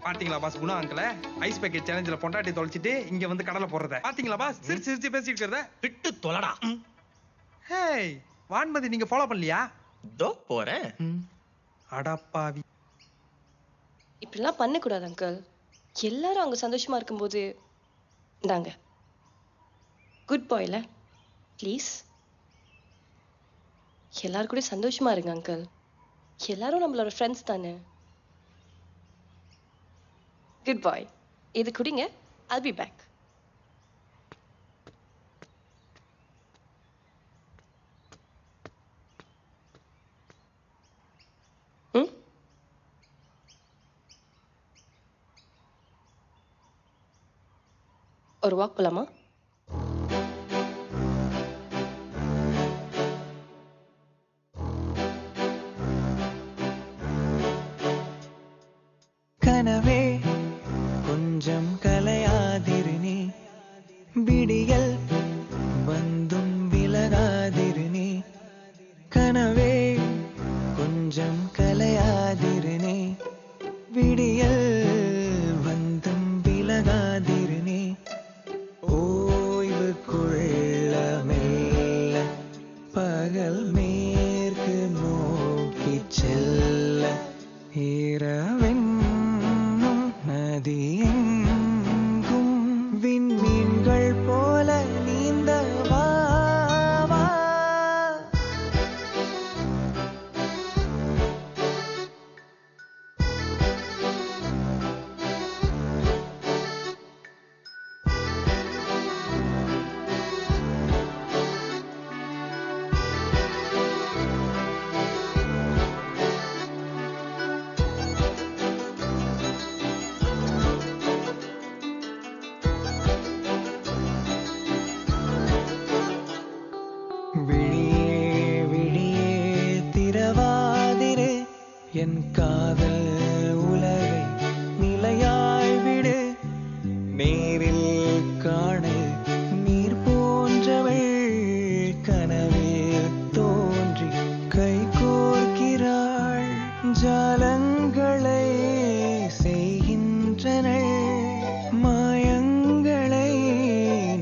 பாத்தீங்களா பாஸ் குணா அங்கிள ஐஸ் பேக்கெட் சேலஞ்சில பொண்டாட்டி தொலைச்சிட்டு இங்க வந்து கடலை போடுறத பாத்தீங்களா பாஸ்? சிரிச்சு பேசிட்டு இருக்கறத விட்டு தொலைடா. ஹேய் வான்மதி நீங்க ஃபாலோ பண்ணலையா? தோ போறேன். அடப்பாவி. இப்படிலாம் பண்ண கூடாது அங்கிள். எல்லாரும் அவங்க சந்தோஷமா இருக்கும்போது இந்தாங்க குட் பாய்ல ப்ளீஸ் எல்லாரும் கூட சந்தோஷமா இருங்க அங்கிள். எல்லாரும் நம்மளோட ஃப்ரெண்ட்ஸ் தானே. குட் பாய். இது குடிங்க. I'll be back. ஒரு வாக் போலாமா? கனவே கொஞ்சம் கலையாதிருநீ, விடியல் வந்தும் விலகாதிருநீ. கனவே கொஞ்சம் கலையாதிருநீ, விடியல் வந்தும் விலகாதிருநீ. ஓய்வு கொள்ள மெல்ல பகல் மேற்கு நோக்கி செல்ல, இரவென்னும் நதியெங்கும் விண்மீன்கள் போல நீந்த வா வா. என் காதல் உலகை நிலையாய் விடு நேரில் காண நீர் போன்றவள் கனவில் தோன்றி கை கோர்க்கிறாள் ஜாலங்களை செய்கின்றனள் மாயங்களை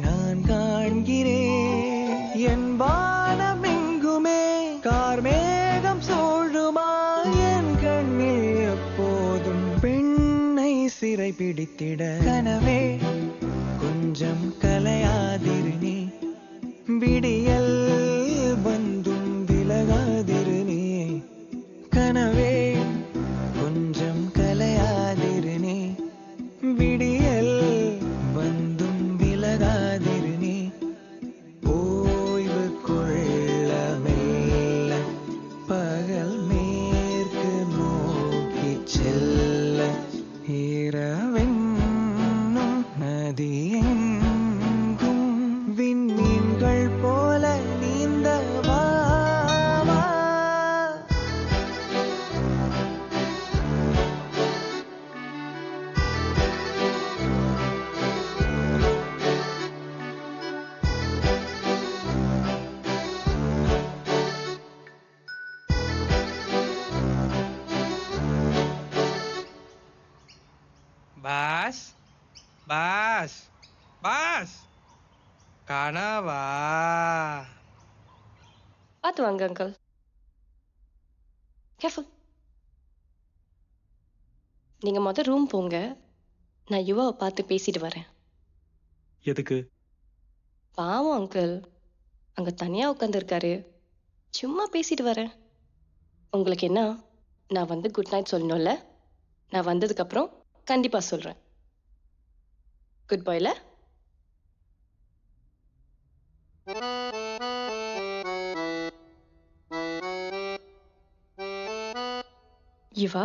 நான் காண்கிறேன் என் வானமெங்குமே கார்மேகம் சூழுமா என் கண்ணில் எப்போதும் பெண்ணை சிறை பிடித்திட கனவே கொஞ்சம் கலையாதிரு நீ விடியல் வந்தும் விலகாதிரு நீ கனவே கொஞ்சம் கலையாதிரு நீ விடியல் வந்தும் விலகாதிரு நீ ஓய்வு கொள்ள மெல்ல பகல் மேற்கு நோக்கி செல்ல இரவென்னும் நதியெங்கும் விண்மீன்கள் போல நீந்த வா வா. பாஸ் பாஸ் பாஸ் கனவா பார்த்து வாங்க அங்கிள். கேர்ஃபுல். நீங்க மொதல் ரூம் போங்க, நான் யுவாவை பார்த்து பேசிட்டு வரேன். எதுக்கு? பாவம் அங்கிள், அங்க தனியா உட்காந்துருக்காரு, சும்மா பேசிட்டு வரேன். உங்களுக்கு என்ன, நான் வந்து குட் நைட் சொல்லணும்ல? நான் வந்ததுக்கு அப்புறம் கண்டிப்பா சொல்றேன். குட் பாய்ல. யுவா,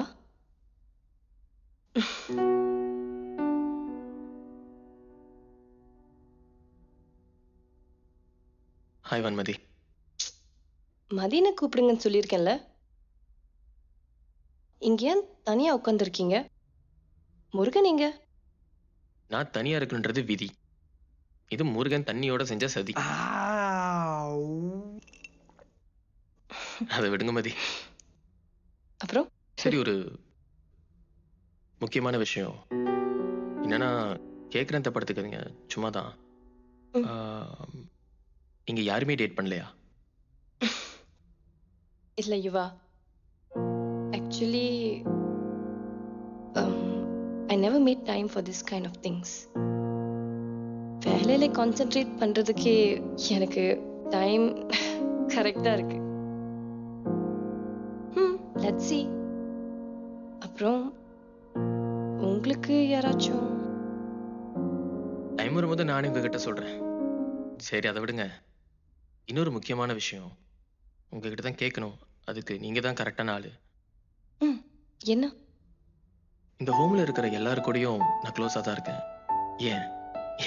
ஹாய் வன்மதி. மதியனை கூப்பிடுங்கன்னு சொல்லியிருக்கேன்ல. இங்க ஏன் தனியா உட்காந்துருக்கீங்க? முருகன் எங்க? நான் தனியா இருக்குன்றது விதி. இது முருகன் தண்ணியோட செஞ்ச சதி. அதை விடுங்க மதி. அப்புறம் சரி, ஒரு முக்கியமான விஷயம் என்னன்னா, கேட்குறேன் தப்படுத்துக்காதீங்க, சும்மா தான். இங்க யாருமே டேட் பண்ணலையா? இல்ல யுவா, actually I never made time for this kind of things. வேலையில கான்சென்ட்ரேட் பண்றதுக்கே எனக்கு டைம் கரெக்டா இருக்கு. Let's see. அப்புறம் உங்களுக்கு யாராச்சும் டைம் வரும்போது நானே உங்ககிட்ட சொல்றேன். சரி, அதை விடுங்க. இன்னொரு முக்கியமான விஷயம் உங்ககிட்ட தான் கேட்கணும். அதுக்கு நீங்க தான் கரெக்டான ஆளு. என்ன? இந்த ஹோம்ல இருக்கிற எல்லாரு கூடயும் நான் க்ளோஸா தான் இருக்கேன். ஏன்,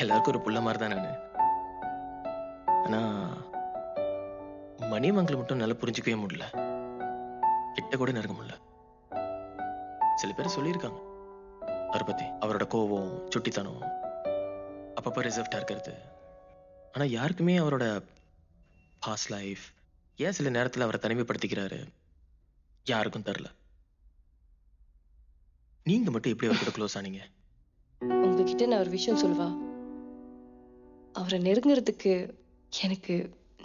எல்லாருக்கும் ஒரு புள்ள மாதிரி தான் நானு. ஆனா மணிமங்களை மட்டும் நல்லா புரிஞ்சுக்கவே முடியல, கிட்ட கூட நெருங்க முடியல. சில பேர் சொல்லியிருக்காங்க அவரை பத்தி, அவரோட கோவம், சுட்டித்தனம், அப்பப்ப ரிசர்வ்டா இருக்கிறது. ஆனா யாருக்குமே அவரோட பாஸ்ட் லைஃப், ஏன் சில நேரத்துல அவரை தனிமைப்படுத்திக்கிறாரு, யாருக்கும் தெரியல. நீங்க மட்டும் எப்படி அவர்கிட்ட க்ளோஸ் ஆனீங்க? உங்ககிட்ட நான் ஒரு விஷயம் சொல்லுவா. அவரை நெருங்குறதுக்கு எனக்கு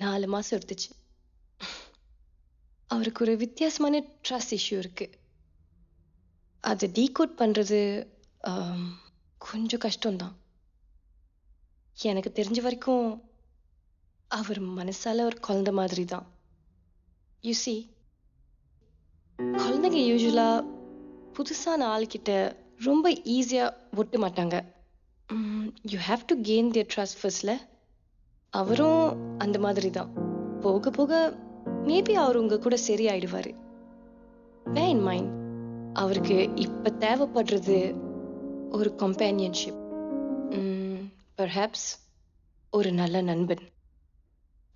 4 மாசம் எடுத்துச்சு. அவருக்கு ஒரு வித்தியாசமான ட்ரஸ்ட் இஷ்யூ இருக்கு. அதை டீகோட் பண்றது கொஞ்சம் கஷ்டம்தான். எனக்கு தெரிஞ்ச வரைக்கும் அவர் மனசால ஒரு குழந்தை மாதிரி தான். யூ see, குழந்தைங்க யூஸ்வலா புதுசான ஆள்கிட்ட ரொம்ப ஈஸியா ஒட்ட மாட்டாங்க. You have to gain their trust ஃபர்ஸ்ட்ல. அவரும் அந்த மாதிரி தான். போக போக மேபி அவர் உங்க கூட சரி ஆயிடுவாரு. bear in mind, அவருக்கு இப்ப தேவைப்படுறது ஒரு கம்பேனியன்ஷிப், பெர்ஹாப்ஸ் ஒரு நல்ல நண்பன்.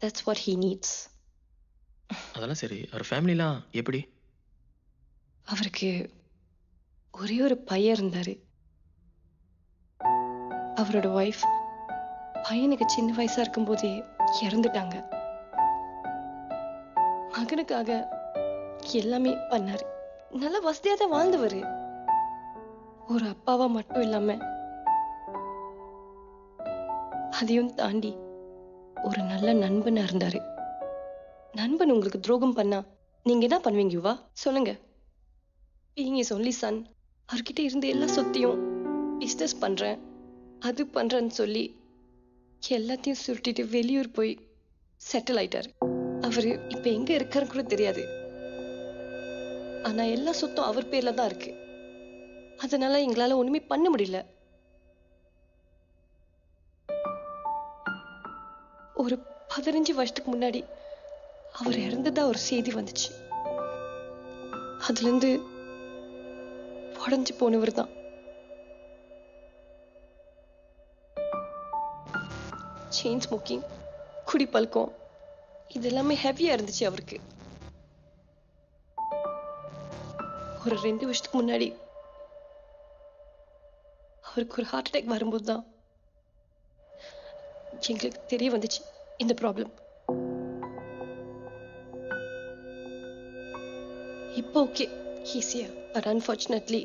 That's what he needs. அதெல்லாம் சரி. அவர் ஃபேமிலிலாம் எப்படி? அவருக்கு ஒரே ஒரு பையன் இருந்தாரு. அவரோட ஒய்ஃப் பையனுக்கு சின்ன வயசா இருக்கும் போதே இறந்துட்டாங்க. மகனுக்காக எல்லாமே பண்ணாரு. நல்ல வசதியா தான் வாழ்ந்தவரு. ஒரு அப்பாவா மட்டும் இல்லாம அதையும் தாண்டி ஒரு நல்ல நண்பனா இருந்தாரு. நண்பன் உங்களுக்கு துரோகம் பண்ணா நீங்க என்ன பண்ணுவீங்க யுவா? சொல்லுங்க. Being is only Sun. அவர்கிட்ட இருந்த எல்லா சொத்தையும் பிஸ்னஸ் பண்றேன் அது பண்றேன்னு சொல்லி எல்லாத்தையும் சுருட்டிட்டு வெளியூர் போய் செட்டில் ஆயிட்டாரு. அவரு இப்ப எங்க இருக்காரு கூட தெரியாது. ஆனா எல்லா சொத்தும் அவர் பேர்ல தான் இருக்கு. அதனால எங்களால ஒண்ணுமே பண்ண முடியல. ஒரு 15 வருஷத்துக்கு முன்னாடி அவர் இறந்ததா ஒரு செய்தி வந்துச்சு. அதுல இருந்து உடஞ்சு போனவர் தான். செயின் ஸ்மோக்கிங், குடிப்பழக்கம் இது எல்லாமே ஹெவியா இருந்துச்சு அவருக்கு. ஒரு 2 வருஷத்துக்கு முன்னாடி அவருக்கு ஒரு ஹார்ட் அட்டாக் வரும்போது தான் எங்களுக்கு தெரிய வந்துச்சு இந்த ப்ராப்ளம். இப்போ ஓகே ஈஸியா. பட் அன்ஃபார்ச்சுனேட்லி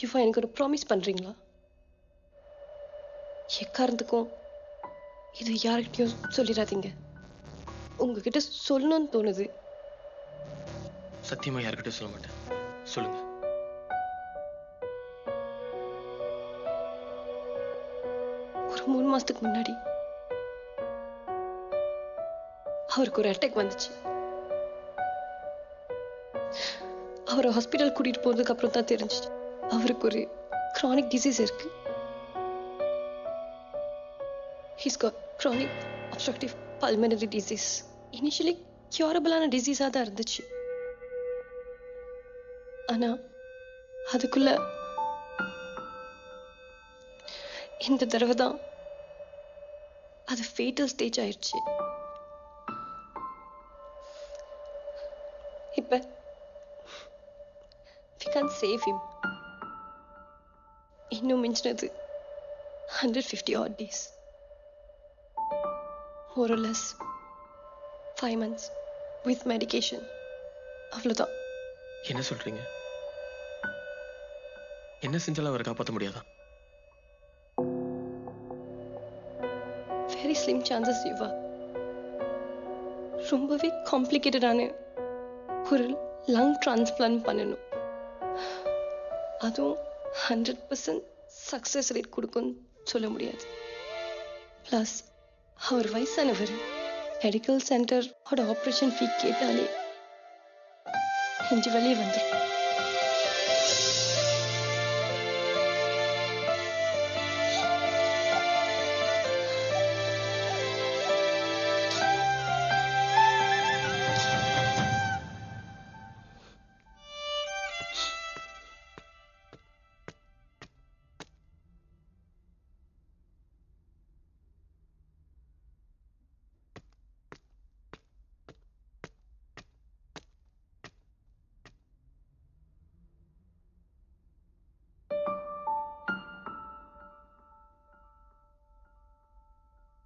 யுவா எனக்கு ஒரு ப்ராமிஸ் பண்றீங்களா? எக்காரணத்துக்கும் இது யார்கிட்டயும் சொல்லிடாதீங்க. உங்ககிட்ட சொல்லணும்னு தோணுது. சத்தியமா யார்கிட்ட சொல்ல மாட்டேன். சொல்லுங்க. ஒரு 3 மாசத்துக்கு முன்னாடி அவருக்கு ஒரு அட்டாக் வந்துச்சு. அவரை ஹாஸ்பிட்டல் கூட்டிட்டு போனதுக்கு அப்புறம் தான் தெரிஞ்சிச்சு அவருக்கு ஒரு chronic disease இருக்கு. He's got chronic obstructive pulmonary disease. Initially curable-ஆன disease-ஆ தான் இருந்துச்சு. ஆனா அதுக்குள்ள இந்த தடவை தான் அது fatal stage ஆயிடுச்சு. இப்ப we can't save him. இன்னும் மிஞ்சினது 150 odd days. More or less 5 months with medication. அவ்வளவுதான். என்ன சொல்றீங்க? என்ன செஞ்சாலும் அவரை காப்பாற்ற முடியாதா? Very slim chances யுவா. ரொம்பவே காம்ப்ளிகேட்டடான ஒரு லங் டிரான்ஸ்பிளான்ட் பண்ணணும். அதுவும் 100% சக்சஸ் ரேட் கொடுக்கும்னு சொல்ல முடியாது. பிளஸ் அவர் வயசானவர். மெடிக்கல் சென்டர் ஆபரேஷன் ஃபீ கேட்டாலே நெஞ்சு வெளியே வந்துடும்.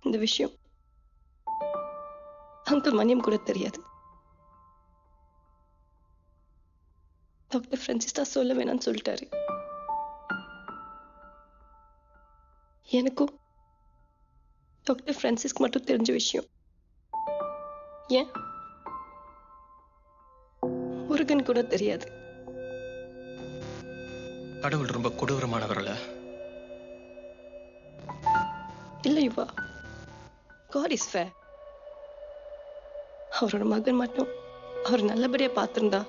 இந்த விஷயம் அங்கிள் மணியம் கூட தெரியாது. டாக்டர் பிரான்சிஸ் தான் சொல்ல வேணாம்னு சொல்லிட்டாரு. எனக்கும் டாக்டர் பிரான்சிஸ்க்கு மட்டும் தெரிஞ்ச விஷயம். ஏன் முருகன் கூட தெரியாது. கடவுள் ரொம்ப கொடூரமானவரல. இல்ல யுவா, God is fair. அவரோட மகன் மட்டும் அவர் நல்லபடியா பார்த்திருந்தா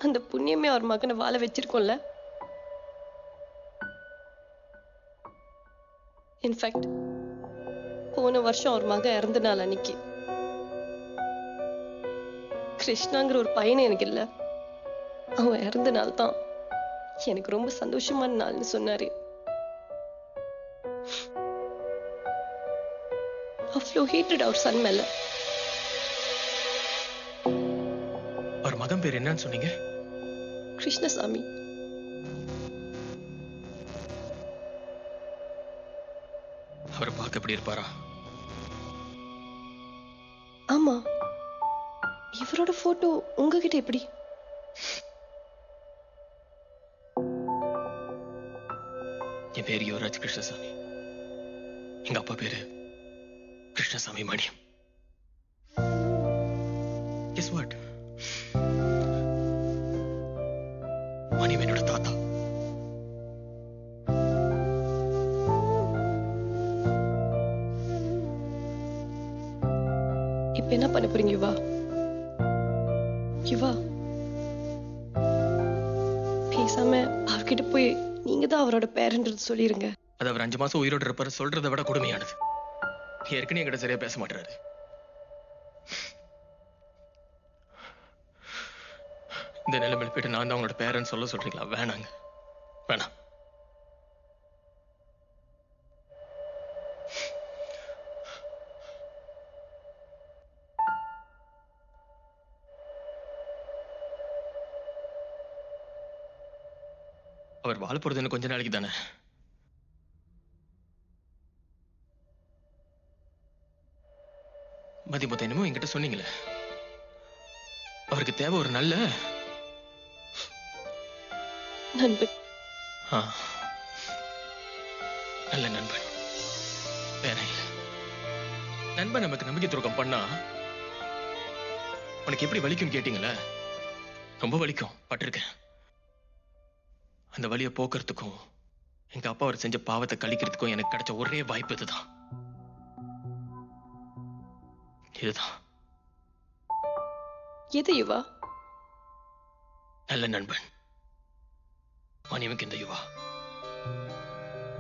அந்த புண்ணியமே அவர் மகனை வாழ வச்சிருக்கோம்ல. இன்ஃபேக்ட் போன வருஷம் அவர் மகன் இறந்த நாள் அன்னைக்கு கிருஷ்ணாங்கிற ஒரு பையனை எனக்கு இல்ல, அவன் இறந்த நாள் தான் எனக்கு ரொம்ப சந்தோஷமான நாள்னு சொன்னாரு. அவ்வளோ ஹேட்டட் அவர் சன் மேல. அவர் மகன் அப்பன் பேர் என்னன்னு சொன்னீங்க? கிருஷ்ணசாமி. அவர் பார்க்க எப்படி இருப்பாரா? ஆமா, இவரோட போட்டோ உங்ககிட்ட எப்படி? என் பேரு யுவராஜ் கிருஷ்ணசாமி. எங்க அப்பா பேரு கிருஷ்ணசாமி மணியம். Guess what? மணியம் என்னோட தாத்தா. இப்ப என்ன பண்ண போறீங்க யுவா? யுவா, பேசாம அவர்கிட்ட போய் நீங்க தான் அவரோட பேரன்றது சொல்லிருங்க. அது அவர் 5 மாசம் உயிரோடு இருப்பாரு சொல்றதை விட கொடுமையானது. ஏற்கனவே என்கிட்ட சரியா பேச மாட்டாரு. இந்த நிலைமையில போயிட்டு நான் தான் அவங்களோட பேரன்ஸ் சொல்ல சொல்றீங்களா? வேணாங்க, வேணாம். அவர் வாழ போறது இன்னும் கொஞ்ச நாளைக்கு தானே. மதிமுத்த என்னமோ என்கிட்ட சொன்னீங்களே, அவருக்கு தேவை ஒரு நல்ல நண்பன். நல்ல நண்பன். வேற இல்ல. நண்பன் நமக்கு நம்பிக்கை துரோகம் பண்ணா உனக்கு எப்படி வலிக்கும் கேட்டீங்களே? ரொம்ப வலிக்கும், பட்டிருக்கேன். அந்த வலியை போக்குறதுக்கும் எங்க அப்பா அவர் செஞ்ச பாவத்தை கழிக்கிறதுக்கும் எனக்கு கிடைச்ச ஒரே வாய்ப்பு இதுதான். இதுதான். எது யுவா? நல்ல நண்பன் மணியமுக்கு இந்த யுவா.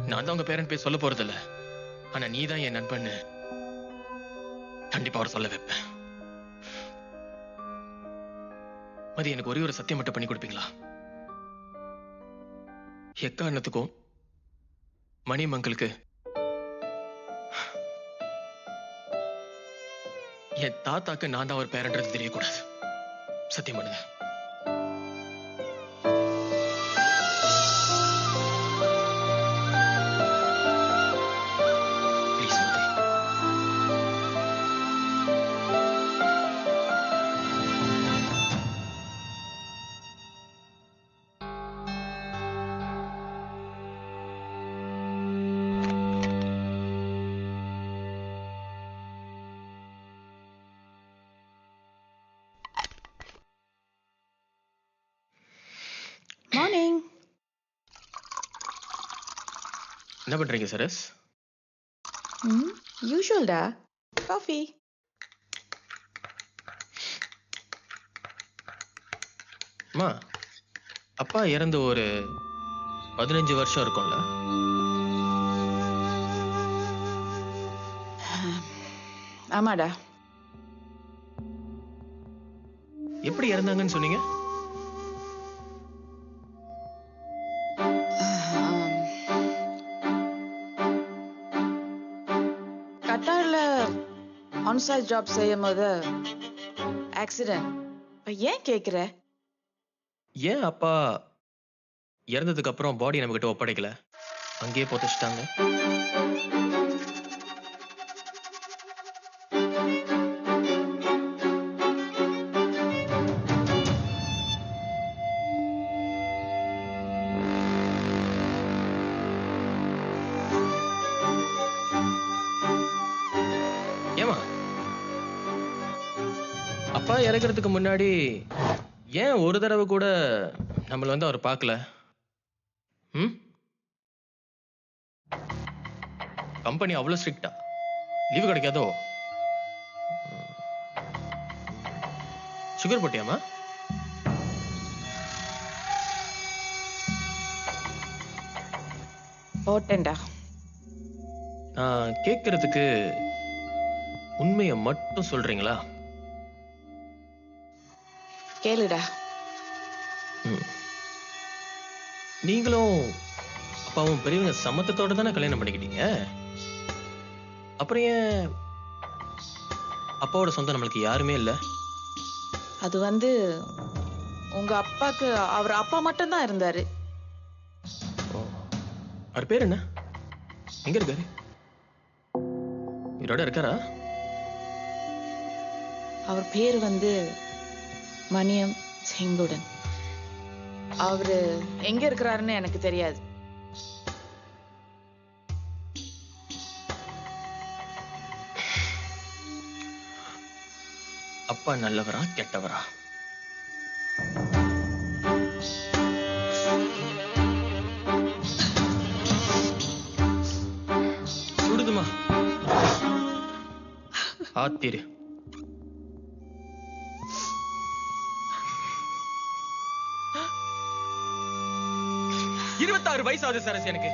நான் தான் உங்க பேரண்ட் பேர் சொல்ல போறதில்ல, ஆனா நீ தான் என் நண்பன்னு கண்டிப்பா அவர் சொல்ல வைப்பேன். மதி, எனக்கு ஒரே ஒரு சத்தியம் மட்டும் பண்ணி கொடுப்பீங்களா? எக்காரணத்துக்கும் மணியம் அங்கிளுக்கு என் தாத்தாக்கு நான் தான் ஒரு பேரன்றது தெரியக்கூடாது. சத்தியம் பண்ணுங்க. மார்னிங். என்ன பண்றீங்க சரஸ்? யூஷுவல்டா. காஃபி. அம்மா, அப்பா இறந்து ஒரு 15 வருஷம் இருக்கும்ல? ஆமாடா. எப்படி இறந்தாங்கன்னு சொன்னீங்க? கட்டார்ல ஆன்சைட் ஜாப் செய்யும் போது ஆக்சிடென்ட். ஏன் கேக்குற? ஏன் அப்பா இறந்ததுக்கு அப்புறம் பாடி நம்ம கிட்ட ஒப்படைக்கல, அங்கேயே புதைச்சிட்டாங்க? ஏமா அப்பா இறக்குறதுக்கு முன்னாடி ஏன் ஒரு தடவை கூட நம்மள வந்து அவர் பார்க்கல? கம்பெனி அவ்வளவு ஸ்ட்ரிக்டா? லீவு கிடைக்காதோ? சுகர் போட்டியாமா? போட்டேன்டா. நான் கேட்கறதுக்கு உண்மையை மட்டும் சொல்றீங்களா? கேளுடா. நீங்களும் அப்பாவும் பெரியவங்க சம்மத்தத்தோட தானே கல்யாணம் பண்ணிக்கிட்டீங்க. அப்புறம் ஏன் அப்பாவோட சொந்தம் நம்மளுக்கு யாருமே இல்ல? அது வந்து உங்க அப்பாக்கு அவர் அப்பா மட்டும் தான் இருந்தாரு. அவர் பேர் என்ன? எங்க இருக்காரு? இவரோட இருக்காரா? அவர் பேர் வந்து மணியம் செங்குடன். அவரு எங்க இருக்கிறாருன்னு எனக்கு தெரியாது. அப்பா நல்லவரா கெட்டவரா? சுடுதுமா ஆத்திரு. 26 வயசாகுது சரஸ் எனக்கு.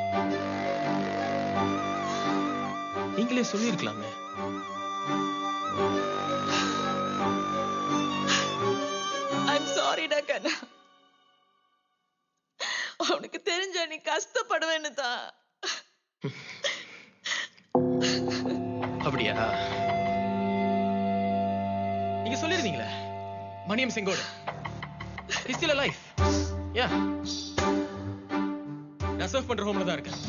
நீங்களே சொல்லிருக்கலாமே. ஐம் சாரிடா கண்ணா. அவனுக்கு தெரிஞ்ச நீ கஷ்டப்படுவேன்னு தான். அப்படியா? நீங்க சொல்லிருந்தீங்களே மணியம் செங்கோடு இஸ் ஸ்டில் அலைவ். யா, நான் சர்வ் பண்ற ஹோம்ல தான் இருக்கேன்.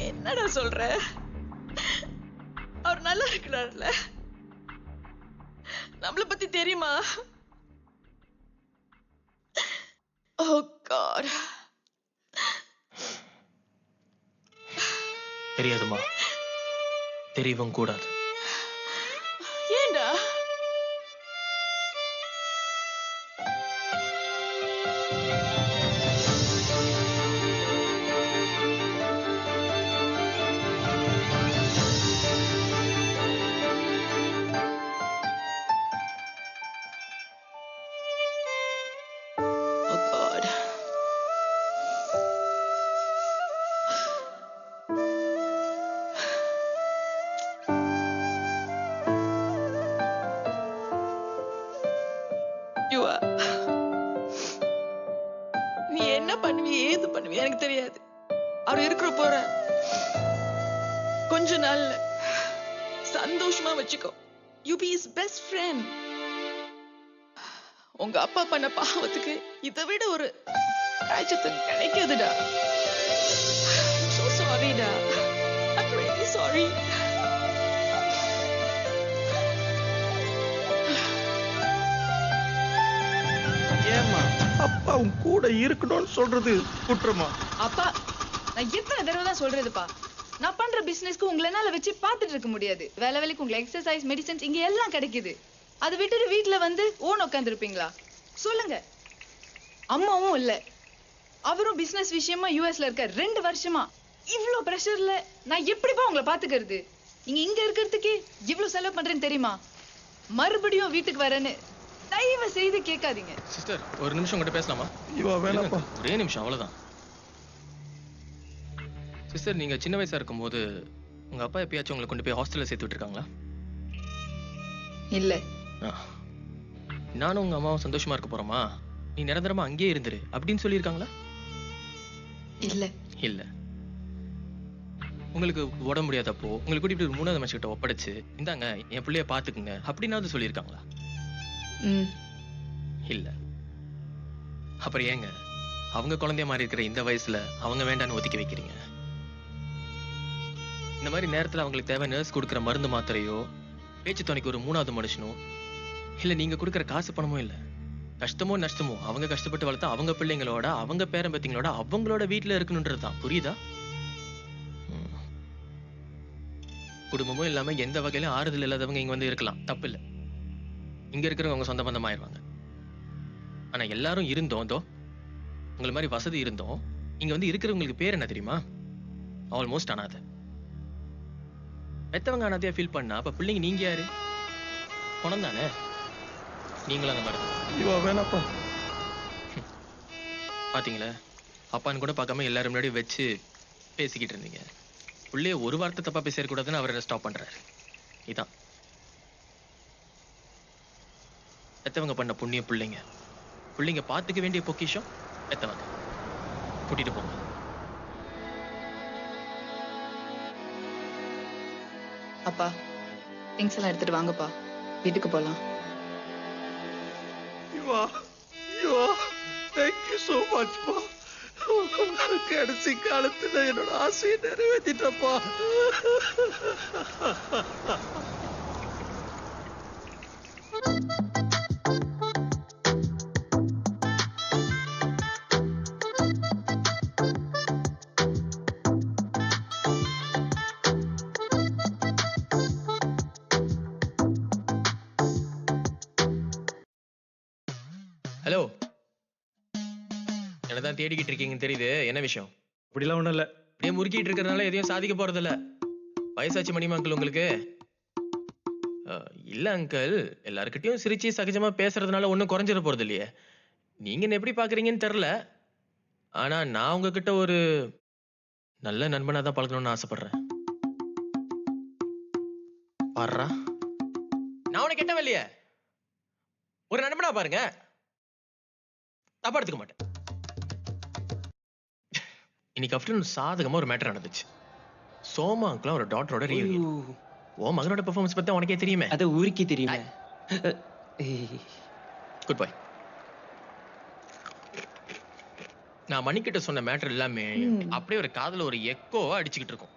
என்னடா சொல்ற? அவர் நல்லா இருக்கிறார்ல? நம்மள பத்தி தெரியுமா? ஓ காட். தெரியாதுமா, தெரியவும் கூடாது. ஏண்டா? நீ என்ன பண்ணுவி ஏது பண்ணுவி எனக்கு தெரியாது. அவர் இருக்கிற போற கொஞ்ச நாள்ல சந்தோஷமா வச்சுக்கோ. You B his best friend. உங்க அப்பா பண்ண பாவத்துக்கு இதை விட ஒரு காய்ச்சத்து கிடைக்காதுடா. So sorry டா. I'm really sorry. ஏம்மா அப்பா உன் கூட இருக்கணும்னு சொல்றது குற்றமா? அப்பா, நான் எத்தனை தடவை தான் சொல்றதுப்பா, நான் பண்ற பிசினஸ்க்கு உங்களை என்னால வச்சு பார்த்துட்டு இருக்க முடியாது. வேலை வேலைக்கு உங்களை எக்ஸசைஸ் மெடிசன்ஸ் இங்க எல்லாம் கிடைக்குது. அதை விட்டுட்டு வீட்டுல வந்து ஓன் உட்காந்து இருப்பீங்களா? சொல்லுங்க. அம்மாவும் இல்ல, அவரும் பிசினஸ் விஷயமா யூஎஸ்ல இருக்க 2 வருஷமா. இவ்ளோ பிரஷர்ல நான் எப்படிப்பா உங்களை பாத்துக்கிறது? நீங்க இங்க இருக்கிறதுக்கே இவ்ளோ செலவு பண்றேன்னு தெரியுமா? மறுபடியும் வீட்டுக்கு வரேன்னு தயவு செய்து கேட்காதீங்க. சிஸ்டர், ஒரு நிமிஷம் உங்ககிட்ட பேசலாமா? வேணாப்பா. ஒரே நிமிஷம், அவ்வளவுதான். சிஸ்டர், நீங்க சின்ன வயசா இருக்கும்போது உங்க அப்பா எப்பயாச்சும் உங்களை கொண்டு போய் ஹாஸ்டல்ல சேர்த்து விட்டுருக்காங்களா? இல்ல. நானும் உங்க அம்மாவும் சந்தோஷமா இருக்க போறோமா, நீ நிரந்தரமா அங்கேயே இருந்துரு அப்படின்னு சொல்லியிருக்காங்களா? இல்ல. இல்ல. உங்களுக்கு உடம்பு முடியாதப்போ உங்களுக்கு கூட்டிட்டு ஒரு 3வது மனுஷங்கிட்ட ஒப்படைச்சு இந்தாங்க என் பிள்ளைய பாத்துக்குங்க அப்படின்னாவது சொல்லியிருக்காங்களா? இல்ல. அப்புறம் ஏங்க அவங்க குழந்தைய மாதிரி இருக்கிற இந்த வயசுல அவங்க வேண்டான்னு ஒதுக்கி வைக்கிறீங்க? இந்த மாதிரி நேரத்துல அவங்களுக்கு தேவை நர்ஸ் கொடுக்குற மருந்து மாத்திரையோ, பேச்சு துணைக்கு ஒரு 3வது மனுஷனோ, இல்ல நீங்க கொடுக்குற காசு பணமோ இல்ல. கஷ்டமோ நஷ்டமோ அவங்க கஷ்டப்பட்டு வளர்த்தா அவங்க பிள்ளைங்களோட அவங்க பேரம்பத்திங்களோட அவங்களோட வீட்டுல இருக்கணும்ன்றதுதான். புரியுதா? குடும்பமும் இல்லாம எந்த வகையிலும் ஆறுதல் இல்லாதவங்க இங்க வந்து இருக்கலாம், தப்பு இல்ல. இங்க இருக்கிறவங்க சொந்த பந்தம் ஆயிடுவாங்க. ஆனா எல்லாரும் இருந்தோம், உங்களை மாதிரி வசதி இருந்தோம், இங்க வந்து இருக்கிறவங்களுக்கு பேர் என்ன தெரியுமா? ஆல்மோஸ்ட் அனாதை. பெத்தவங்க அனாதையா ஃபீல் பண்ணா அப்ப பிள்ளைங்க நீங்க யாரு? பணம் தானே. நீங்களும் அந்த மாதிரி வேணாப்பா. பாத்தீங்களா, அப்பான்னு கூட பார்க்காம எல்லாரும் முன்னாடி வச்சு பேசிக்கிட்டு இருந்தீங்க. பிள்ளைய ஒரு வார்த்தை தப்பா பேசக்கூடாதுன்னு அவர் ஸ்டாப் பண்றாரு. இதான் பெத்தவங்க பண்ண புண்ணிய பிள்ளைங்க. பிள்ளைங்க பாத்துக்க வேண்டிய பொக்கிஷம் பெத்தவங்க. கூட்டிட்டு போங்க. அப்பா, திங்ஸ் எல்லாம் எடுத்துட்டு வாங்கப்பா, வீட்டுக்கு போலாம். தேங்க்யூ ஸோ மச் பா. கடைசி காலத்துல என்னோட ஆசையை நிறைவேற்றிட்டப்பா. ஹலோ, என்னதான் தேடிக்கிட்டு இருக்கீங்கன்னு தெரியுது. என்ன விஷயம்? அப்படிலாம் ஒண்ணும் இல்ல. அப்படியே முறுக்கிட்டு இருக்கிறதுனால எதையும் சாதிக்க போறது இல்ல. வயசாச்சு மணிமா அங்கிள் உங்களுக்கு? இல்ல அங்கிள், எல்லாருக்கிட்டையும் சிரிச்சு சகஜமா பேசுறதுனால ஒன்றும் குறைஞ்சிட போறது இல்லையே. நீங்க என்ன எப்படி பாக்குறீங்கன்னு தெரியல. ஆனா நான் உங்ககிட்ட ஒரு நல்ல நண்பனா தான் பழகணும்னு ஆசைப்படுறேன். பாருடா, நான் உனக்கு கெட்டவன் இல்லையே. ஒரு நண்பனா பாருங்க, தப்பா எடுத்துக்க மாட்டேன். இன்னைக்கு ஆஃப்டர்நூன் சாதகமா ஒரு மேட்டர் நடந்துச்சு. சோமா அங்கிள் ஒரு டாக்டரோட ரீயூனியன். ஓ மகனோட பெர்ஃபார்மன்ஸ் பத்தி உனக்கே தெரியுமே. அது ஊருக்கே தெரியுமே. Good bye. நான் மணிக்கிட்ட சொன்ன மேட்டர் எல்லாமே அப்படியே ஒரு காதுல ஒரு எக்கோவா அடிச்சுக்கிட்டு இருக்கும்.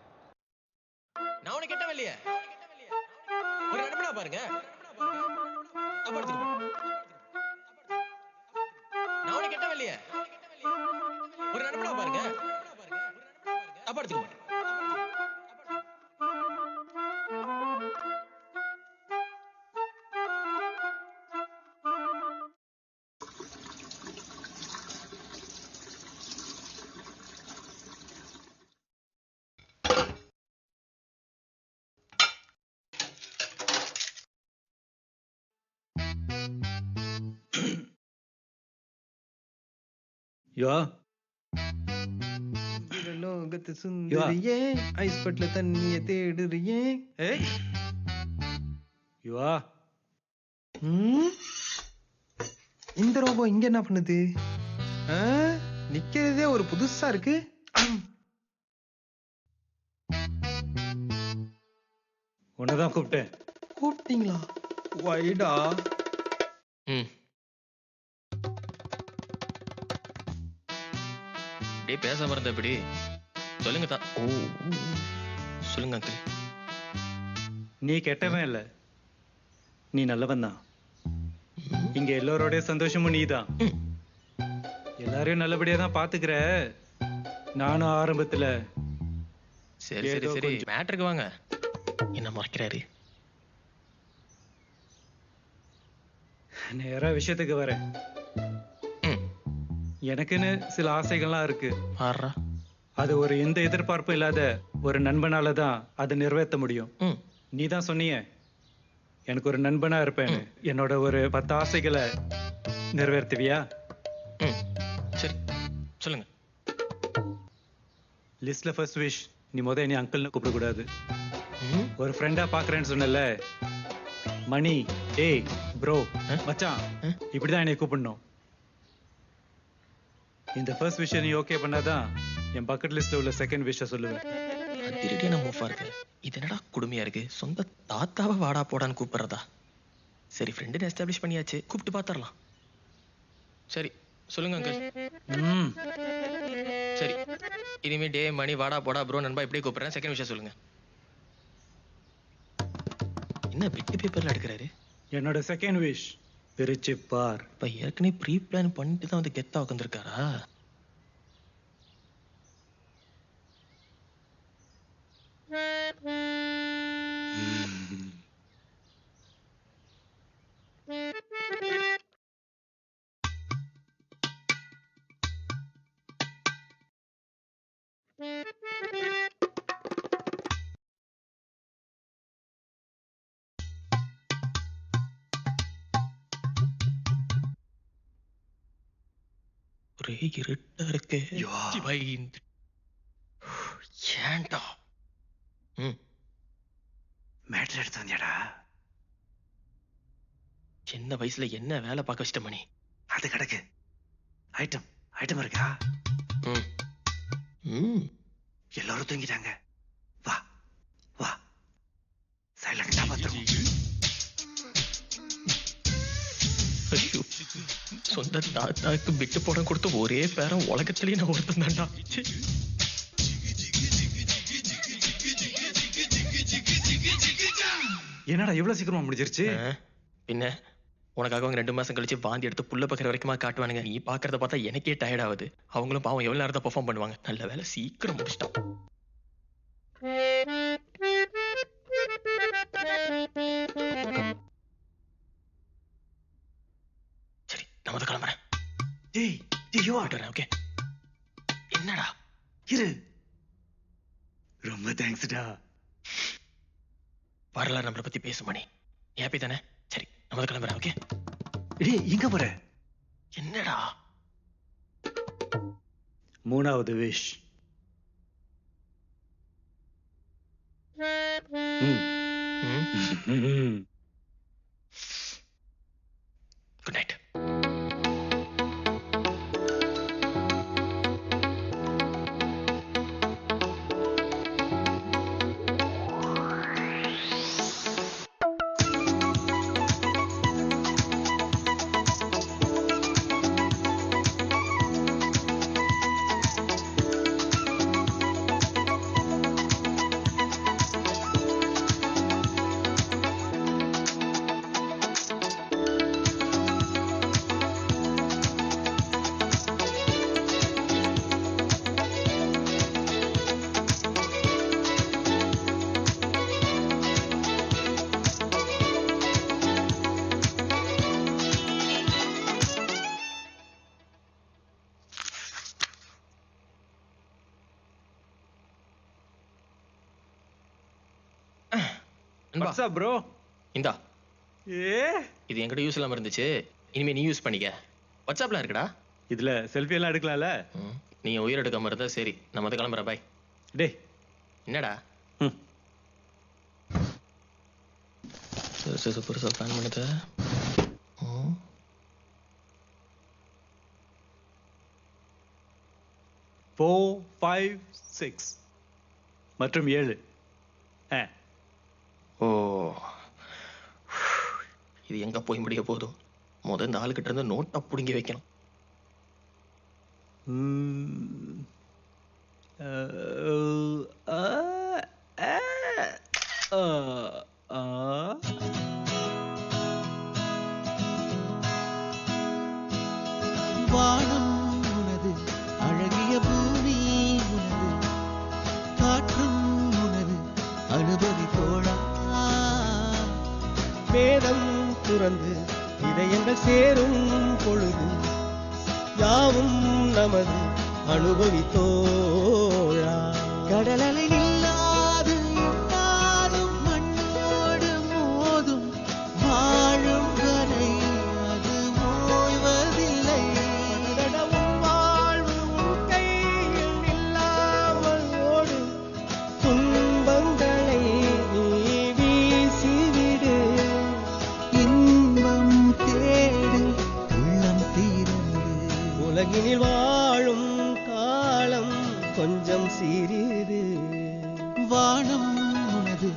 நான் உனக்கு கெட்டவன் இல்லையே. ஒரு நண்பனா பாருங்க, தப்பா எடுத்துக்க மாட்டேன். நான் உனக்கு கெட்டவன் இல்லையே. ஒரு நண்பனா பாருங்க, தப்பா எடுத்துக்க மாட்டேன். யா லோகத்து சுந்தரியே, ஐஸ் பட்ல தண்ணிய தேடுறியே. யுவா, இந்த ரோபோ இங்க என்ன பண்ணுது? நிக்கிறதே ஒரு புதுசா இருக்கு. உன்னதான் கூப்பிட்டேன். கூப்பிட்டீங்களா? வைடா. அப்படியே பேசாம இருந்த எப்படி? சொல்லுங்க தான். ஓ சொல்லுங்க அங்கிள். நீ கெட்டவன் இல்ல, நீ நல்லவன் தான். இங்க எல்லாரோட சந்தோஷமும் நீதான். எல்லாரையும் நல்லபடியா தான் பாத்துக்கிற. நானும் ஆரம்பத்துல சரி சரி சரி, மேட்டருக்கு வாங்க. என்ன மறைக்கிறாரு? நேரா விஷயத்துக்கு வரேன். எனக்குன்னு சில ஆசைகள்லாம் இருக்கு. அது ஒரு எந்த எதிர்பார்ப்பும் இல்லாத ஒரு நண்பனால தான் அதை நிறைவேற்ற முடியும். நீ தான் சொன்னீங்க எனக்கு ஒரு நண்பனா இருப்பேன்னு. என்னோட ஒரு 10 ஆசைகளை நிறைவேற்றுவியா? சரி சொல்லுங்க. லிஸ்ட்ல ஃபர்ஸ்ட் விஷ், நீ என்னை அங்கிள்னு கூப்பிடக்கூடாது. ஒரு ஃப்ரெண்டா பாக்குறேன்னு சொன்னல, மணி, ஏய் ப்ரோ, மச்சான், இப்படிதான் என்னை கூப்பிடணும். இந்த ஃபர்ஸ்ட் விஷ் நீ ஓகே பண்ணாதான் என் பக்கெட் லிஸ்ட்ல உள்ள செகண்ட் விஷ் சொல்லுவேன். திருடியான மூவா இருக்கு. இது என்னடா கொடுமையா இருக்கு? சொந்த தாத்தாவை வாடா போடான்னு கூப்பிடுறதா? சரி, ஃப்ரெண்டுன்னு எஸ்டாப்ளிஷ் பண்ணியாச்சு, கூப்பிட்டு பாத்துறலாம். சரி சொல்லுங்க அங்கிள். சரி, இனிமே டே மணி வாடா போடா ப்ரோ நண்பா இப்படியே கூப்பிடுறேன். செகண்ட் விஷயம் சொல்லுங்க. என்ன பிட்டு பேப்பர்ல எடுக்கிறாரு? என்னோட செகண்ட் விஷ் பிரிச்சு பார். இப்ப ஏற்கனவே ப்ரீ பிளான் பண்ணிட்டு தான் வந்து கெத்தா உட்காந்துருக்காரா? ஒரே இருட்டா இருக்கு. ஏன்டா மேட்டர் எடுத்து வந்தியாடா? சின்ன வயசுல என்ன வேலை பார்க்க வச்சிட்ட மணி? அது கிடக்கு. ஐட்டம் இருக்கா? எல்லாரும் தூங்கிட்டாங்க. வா வா, சைலண்டா பாத்துருவோம். ஐயோ, சொந்த தாத்தாக்கு பிட்டு படம் கொடுத்த ஒரே பேரன் உலகத்திலேயே நான் ஒருத்தன் தான்டா. என்னடா இவ்வளவு சீக்கிரமா முடிஞ்சிருச்சு? பின்ன உனக்காக அவங்க 2 மாசம் கழிச்சு வாந்தி எடுத்து புள்ள பக்கிற வரைக்குமா காட்டுவானுங்க. நீ பாக்குறத பார்த்தா எனக்கே டயர்ட் ஆகுது. அவங்களும் பாவம் எவ்வளவு நேரம் தான் பெர்ஃபார்ம் பண்ணுவாங்க. நல்ல வேலை சீக்கிரம் முடிச்சிட்டான். சரி, நான் வந்து கிளம்புறேன். டேய் ஐயோ வரேன். ஓகே, என்னடா இரு. ரொம்ப தேங்க்ஸ்டா. வரலாறு நம்மளை பத்தி பேசும் மணி. ஹாப்பி தானே? சரி, நான் வந்து கிளம்புறேன். ஓகே. டேய் எங்க போற? என்னடா 3வது wish. Good night. WhatsApp bro. இந்தா. இது என்கிட்ட யூஸ் இல்லாம இருந்துச்சு. இனிமே நீ யூஸ் பண்ணிக்க. வாட்ஸ்அப்ல இருக்குடா. இதுல செல்ஃபி எல்லாம் எடுக்கலாம்ல? நீ உயிர் எடுக்காம இருந்தா சரி. நான் வந்து கிளம்புறேன். பாய். டேய் என்னடா பெருசா பிளான் பண்ணுது. 4, 5, 6 மற்றும் 7. ஓ, இது எங்க போய் முடிய போதும்? முதல் இந்த ஆளுகிட்ட இருந்து நோட்டா புடுங்கி வைக்கணும். வானம் உனது, அழகிய பூமி உனது, காற்றும் உனது, அனுபவி தோழா. வேதம் துறந்து இதயங்கள் சேரும் பொழுது யாவும் நமது அனுபவி தோழா. கடலலை இல்லாது என்னாலும் மண்ணோடு மோதும் வாழும் வரை அது ஓய்வதில்லை. நடவும் வாழ்வு உன் கையில் இல்லாமல் ஓடு, துன்பங்களை நீ வீசிவிடு. இன்பம் தேடு உள்ளம் தீரந்து, உலகினில் வாழும் காலம் கொஞ்சம் சிறிது. வானம் உனது,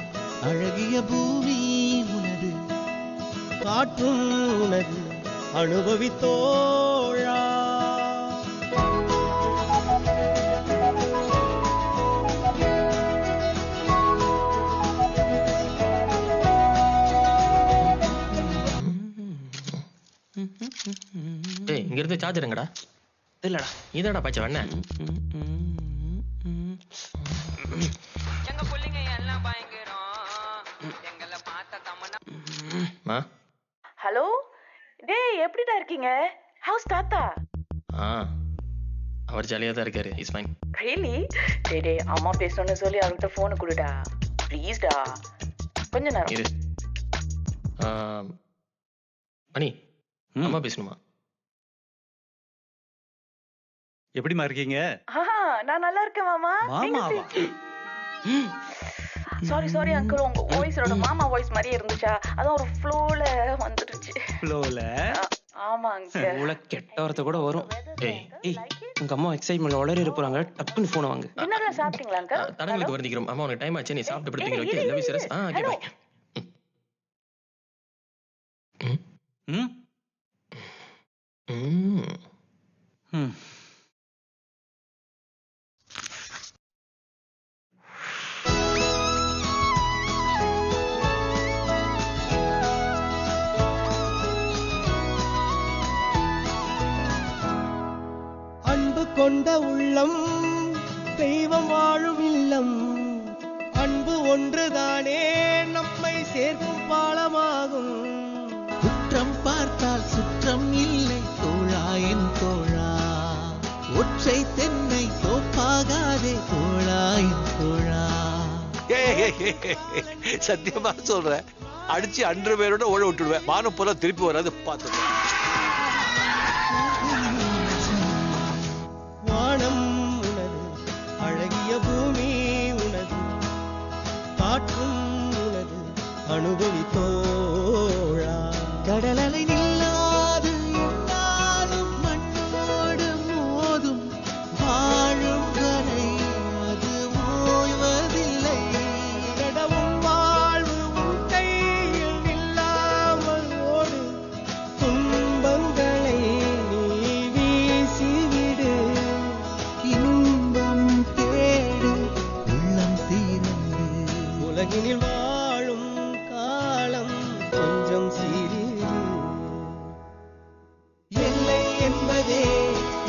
அழகிய பூமி உனது, காற்றும் உனது, அனுபவி தோழா. டேய், இங்க இருந்து சார்ஜர் எங்கடா? இல்லடா, இதடா பச்சை வண்ண. எங்க புள்ளைங்க எல்லாம் பயங்கரம், எங்களை பார்த்த தமன்னா. ஹலோ, டேய் எப்படிடா இருக்கீங்க? ஹவுஸ் தாத்தா? அவர் ஜாலியா தான் இருக்காரு. Is fine. ரியலி? டேய் டேய், அம்மா பேசணும்னு சொல்லி அவர்கிட்ட போன் கொடுடா ப்ளீஸ்டா. கொஞ்ச நேரம் இரு. மணி, அம்மா பேசணுமா? எப்படிமா இருக்கீங்க? நான் நல்லா இருக்கேன் மாமா. மாமாவா? சாரி அங்கிள், உங்க வாய்ஸ் என்னோட மாமா வாய்ஸ் மாதிரியே இருந்துச்சா, அதான் ஒரு ஃப்ளோல வந்துருச்சு. ஃப்ளோல? ஆமா அங்கிள். உள்ள கெட்ட வார்த்தை கூட வரும். ஏய் உங்க அம்மா எக்ஸைட்மென்ட்ல உளறி இருப்பாங்க. டக்குன்னு போன் வாங்க. டின்னர்லாம் சாப்பிட்டீங்களா அங்கிள்? தடங்களுக்கு வருந்திக்கிறோம். அம்மா உனக்கு டைம் ஆச்சு. நீ சாப்பிட்டு படுத்தீங்க. Okay, love you serious. Okay bye. ம் ம் அன்பு கொண்ட உள்ளம் தெய்வம் வாழும் இல்லம் அன்பு ஒன்றுதானே நம்மை சேர்க்கும் பாலமாகும் குற்றம் பார்த்தால் சுற்றம் இல்லை தோழா என் தோழா ஒற்றை தென்னை தோப்பாகாதே தோழா என் தோழா சத்தியமா சொல்றேன், அடிச்சு 100 பேரோட ஓட விட்டுடுவேன். மானம் போல திருப்பி வராது பார்த்துடுவேன். வானம் உனது அழகிய பூமி உனது காற்றும் உனது அனுபவி தோழா கடலலை நில்லாது என்னாலும் மண்ணோடு மோதும் வாழும் வரை அது ஓய்வதில்லை நடவும் வாழ்வு உன் கையில் நில்லாமல் ஓடு துன்பங்களை நீ வீசிவிடு இன்பம் தேடு உள்ளம் தீரந்து உலகினில் வாழும் காலம் கொஞ்சம் சிறிது எல்லை என்பதே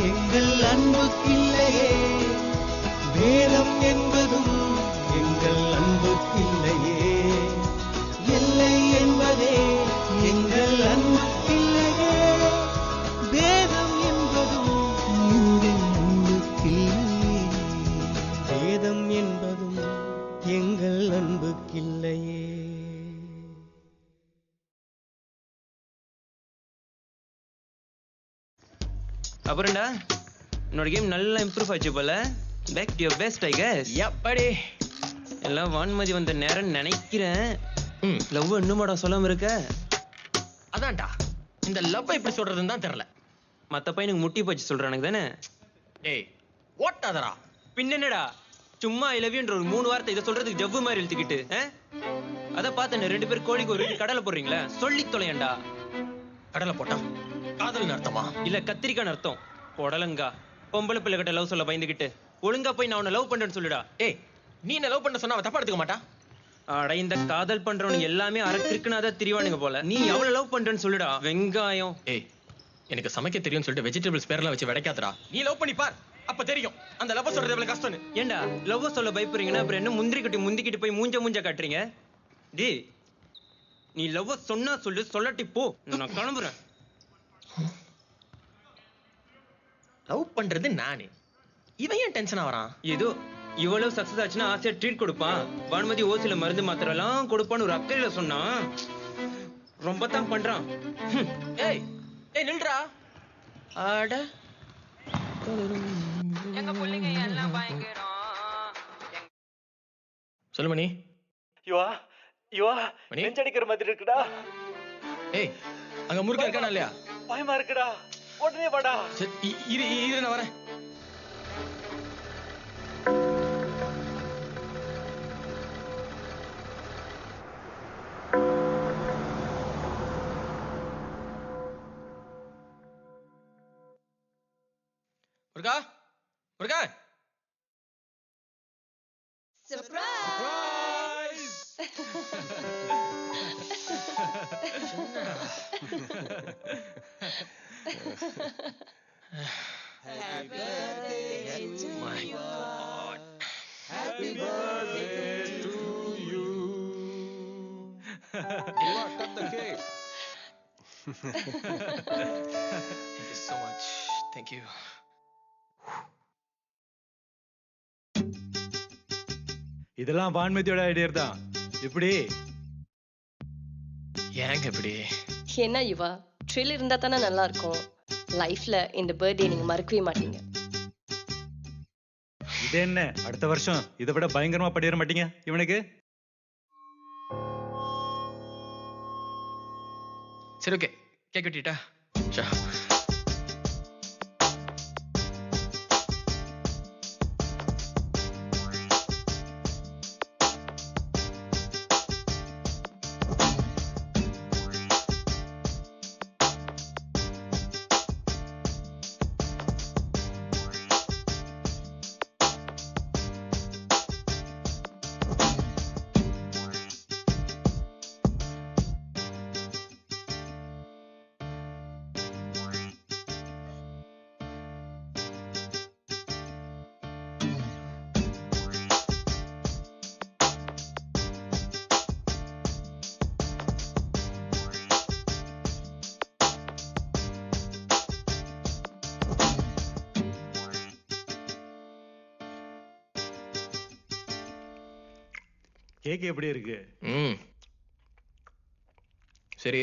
எங்கள் அன்புக்கில்லையே வேதம் என்பதும் எங்கள் அன்புக்கில்லையே எல்லை என்பதே எங்கள் அன்புக்கில்லையே வேதம் என்பதும் எங்கள் அன்புக்கில்லையே வேதம் என்பதும் எங்கள் அன்புக்கில்லையே. அப்புறம்டா என்னோட கேம் நல்லா இம்ப்ரூவ் ஆச்சு போல. Back to your best I guess. எப்படி எல்லாம் வான்மதி வந்த நேரம் நினைக்கிறேன். லவ் இன்னுமாடா சொல்லாம இருக்க? அதான்டா இந்த லவ் எப்படி சொல்றதுன்னு தான் தெரியல. மத்த பையனுக்கு முட்டி போச்சு சொல்றானுங்க தானே? டேய் ஓட்டாதடா. பின்னடா சும்மா ஐ லவ் யூன்ற ஒரு 3 வார்த்தை இதை சொல்றதுக்கு ஜவ்வு மாதிரி இழுத்துக்கிட்டு அத பார்த்தேன். 2 பேர் கோழிக்கு ஒரு கடலை போடுறீங்களா? சொல்லி தொலையண்டா. கடலை போட்டா காதல் அர்த்தமா? இல்ல கத்திரிக்கான அர்த்தம். உடலங்கா பொம்பளை பிள்ளை கிட்ட லவ் சொல்ல பயந்துகிட்டு ஒழுங்கா போய் நான் உன்னை லவ் பண்றேன்னு சொல்லுடா. ஏய் நீ என்ன லவ் பண்ண சொன்னா அவ தப்பா எடுத்துக்க மாட்டா? அட இந்த காதல் பண்றவனுங்க எல்லாமே அரக்கிருக்குனாதான் திரிவானுங்க போல. நீ எவ்வளவு லவ் பண்றேன்னு சொல்லுடா. வெங்காயம். ஏய் எனக்கு சமைக்க தெரியும்னு சொல்லிட்டு வெஜிடபிள்ஸ் பேர்லாம் வச்சு விடைக்காதடா. நீ லவ் பண்ணி பார், அப்ப தெரியும் அந்த லவ் சொல்றது எவ்வளவு கஷ்டம்னு. ஏண்டா லவ் சொல்ல பயப்படுறீங்கன்னா அப்புறம் என்ன முந்திரி கட்டி முந்திக்கிட்டு போய் மூஞ்ச காட்டுறீங்க? டி நீ லவ் சொன்னா சொல்லு, சொல்லாட்டி போ. நான் கிளம்புறேன். லவ் பண்றது நானே, இவன் ஏன் டென்ஷன் ஆவறான்? ஏதோ இவ்வளவு சக்சஸ் ஆச்சுன்னா ஆசையா ட்ரீட் கொடுப்பான். வான்மதி ஓசில மருந்து மாத்திரை எல்லாம் கொடுப்பான்னு ஒரு அக்கறையில சொன்னான். ரொம்ப தான் பண்றான். ஏய் ஏய் நில்றா. ஆட எங்க புள்ளைங்க எல்லாம் பயங்கரம். சொல்லு மணி. யுவா நெஞ்சடிக்கிற மாதிரி இருக்குடா. ஏய் அங்க முருகன் இருக்கானா இல்லையா? பயமா இருக்குடா, உடனே வாடா. இரு நான் வரேன். Muruga Muruga. Surprise. Happy birthday to my God. Happy birthday to you. Cut the cake. Thank you so much. Thank you. இதெல்லாம் வான்மதியோட ஐடியா தான். இப்படி ஏங்க இப்படி? என்ன யுவா, த்ரில் இருந்தா தானே நல்லா இருக்கும். லைஃப்ல இந்த பர்த்டே நீங்க மறக்கவே மாட்டீங்க. இது என்ன அடுத்த வருஷம் இதை விட பயங்கரமா பண்ணிட மாட்டீங்க இவனுக்கு? சரி ஓகே, கேக் வெட்டிட்டா? கேக் எப்படி இருக்கு? சரி,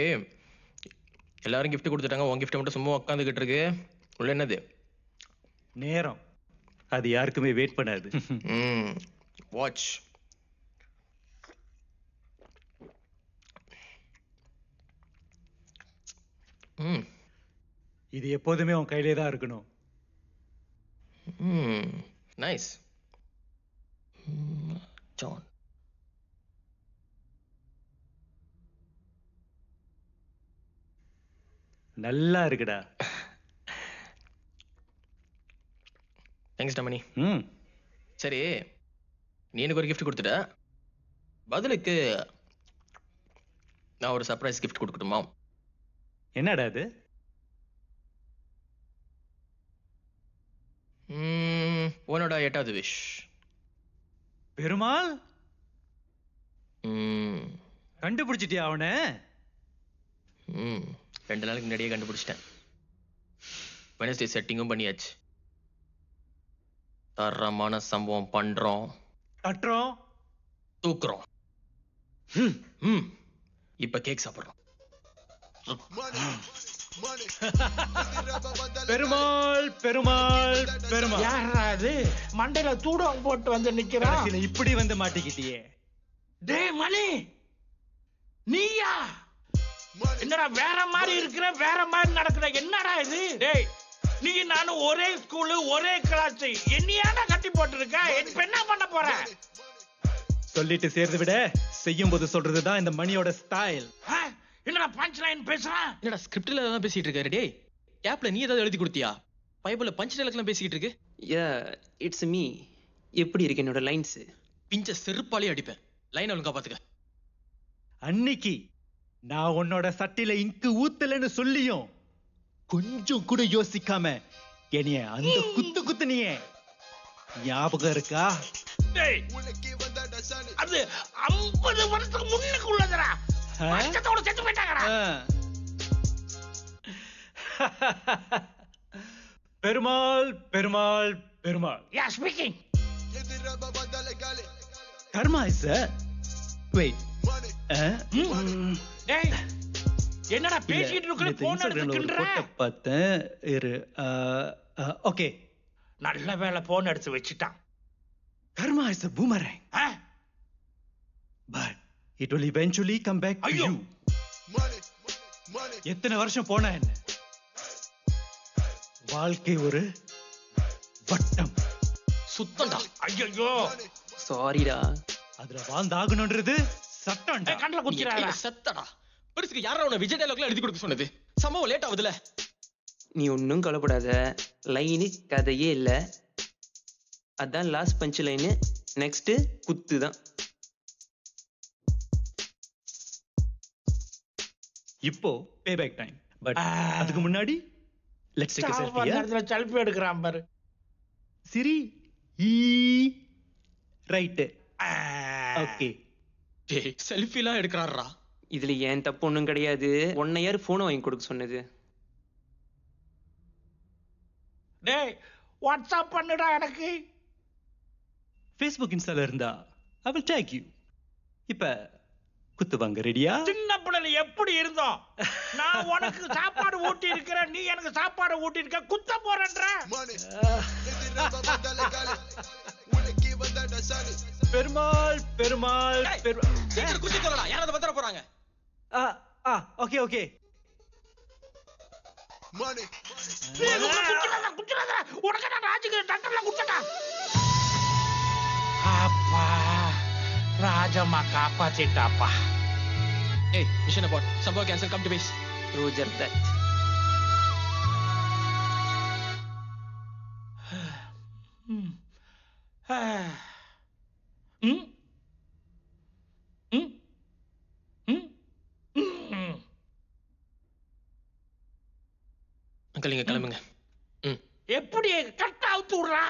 எல்லாரும் gift கொடுத்துட்டாங்க. உன் gift மட்டும் சும்மா உட்காந்துக்கிட்டு இருக்கு. உள்ள என்னது? நேரம். அது யாருக்குமே வெயிட் பண்ணாது. வாட்ச். இது எப்போதுமே உன் கையிலே தான் இருக்கணும். நைஸ். ஜான். நல்லா இருக்குடா. தேங்க்ஸ் டமணி. சரி, நீ எனக்கு ஒரு gift கொடுத்துட்ட. பதிலுக்கு நான் ஒரு சர்ப்ரைஸ் gift கொடுக்கட்டுமா? என்னடா அது? உன்னோட 8வது விஷ். பெருமாள், கண்டுபிடிச்சிட்டியா அவனை? 2 நாளுக்கு முன்னாடியே கண்டுபிடிச்சிட்டேன். வெனஸ்டே செட்டிங்கும் பண்ணியாச்சு. தரமான சம்பவம் பண்றோம், கட்டுறோம், தூக்குறோம். இப்ப கேக் சாப்பிடுறோம். பெருமாள் பெருமாள் பெருமாள். யாரா அது? மண்டையில தூடம் போட்டு வந்து நிக்கிறான். இப்படி வந்து மாட்டிக்கிட்டியே. டேய் மணி, நீயா? என்னடா வேற மாதிரி இருக்கிற, வேற மாதிரி நடக்குற, என்னடா இது? டேய், நீ நானும் ஒரே ஸ்கூலு, ஒரே கிளாஸ், என்னையாடா கட்டி போட்டுருக்க? இப்ப என்ன பண்ண போற? சொல்லிட்டு சேர்ந்து விட, செய்யும் போது சொல்றதுதான் இந்த மணியோட ஸ்டைல். என்னடா பஞ்ச் லைன் பேசுறான்? என்னடா ஸ்கிரிப்ட்ல தான் பேசிட்டு இருக்காரு. டேய், கேப்ல நீ ஏதாவது எழுதி கொடுத்தியா? பைபிள்ல பஞ்ச் டைலாக்லாம் பேசிட்டு இருக்கு. It's me. எப்படி இருக்கு என்னோட லைன்ஸ்? பிஞ்ச செருப்பாலே அடிப்பேன். லைன் ஒழுங்கா பாத்துக்க. அன்னைக்கு நான் உன்னோட சட்டையில இங்கு ஊத்தலன்னு சொல்லியும் கொஞ்சம் கூட யோசிக்காம என்னைய அந்த குத்துனியே ஞாபகம் இருக்கா? டேய், அது 50 வருஷத்துக்கு முன்னுக்கு உள்ளதுடா. பஞ்சத்தோட செத்து போயிட்டாங்கடா. Perumal Perumal Perumal. Yeah, speaking. Karma is wait. டேய், என்னடா பேசிட்டு இருக்க? போன் எடுத்துக்கின்ற பார்த்தேன். இரு. ஓகே, நல்ல வேளை போன் எடுத்து வச்சிட்டான். கர்மா is a boomerang. But it will eventually come back to you. எத்தனை வருஷம் போனா என்ன, வாழ்க்கை ஒரு வட்டம். சுத்தம்டா. ஐயோ சாரிடா. அதுல வாழ்ந்தாகணும்ன்றது சட்டம்டா. கண்ணுல குத்திராடா. சத்தடா. பெருசுக்கு யாரா உன்னை விஜய் டைலாக்ல எழுதி கொடுக்க சொன்னது? சம்பவம் லேட் ஆகுதுல. நீ ஒன்னும் கவலைப்படாத. லைனு கதையே இல்ல. அதான் லாஸ்ட் பஞ்ச் லைனு. நெக்ஸ்ட் குத்து தான். இப்போ பேபேக் டைம். பட் அதுக்கு முன்னாடி லெட்ஸ் டேக் a selfie. நேரத்துல செல்ஃபி எடுக்கறான் பாரு. சிரி ஈ ரைட். ஓகே. டேய், செல்ஃபிலாம் எடுக்கறாரா? இதுல ஏன் தப்பு ஒண்ணும் கிடையாது. உன்னை யார் போன் வாங்கி கொடுக்க சொன்னது? டேய், வாட்ஸ்அப் பண்ணுடா எனக்கு. ஃபேஸ்புக் இன்ஸ்டால இருந்தா I will tag you. இப்ப குத்து வாங்க ரெடியா? சின்ன பிள்ளைல எப்படி இருந்தோம்? நான் உனக்கு சாப்பாடு ஊட்டி இருக்கிறேன், நீ எனக்கு சாப்பாடு ஊட்டி இருக்க. குத்த போறேன்ற. பெருமாள் பெருமாள் சீக்கிரம் குத்தி சொல்லடா. யாராவது வந்துற போறாங்க. ஓகே ஓகே. குத்துறாத. உனக்கு நான் ராஜுக்கு டக்கர்ல குத்தடா. அப்பா, ராஜம்மா காப்பாத்திட்டாப்பா. ஏய், மிஷன் அபார்ட். சம்பவம் cancel. Come to base. Roger that. Uncle, நீங்க கிளம்புங்க. எப்படி கட் அவுத்து விடுறா?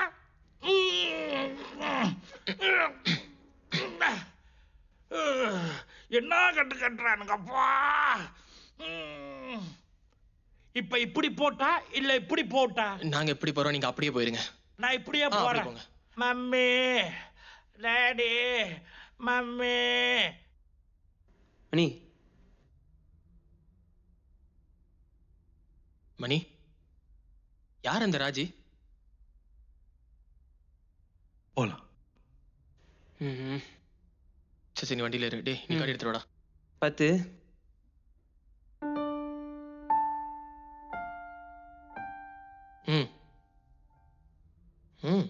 என்ன கட்டு கட்டுறானுங்கப்பா. இப்ப இப்படி போட்டா இல்ல இப்படி போட்டா? நாங்க எப்படி போறோம், நீங்க அப்படியே போயிருங்க. நான் இப்படியே போறேன். மம்மி, டாடி, மம்மி மணி மணி யார் அந்த ராஜி? போலாம். சரி நீ வண்டியில இரு. டேய் நீ காடி எடுத்துட்டு வாடா. பார்த்து. ம் ம்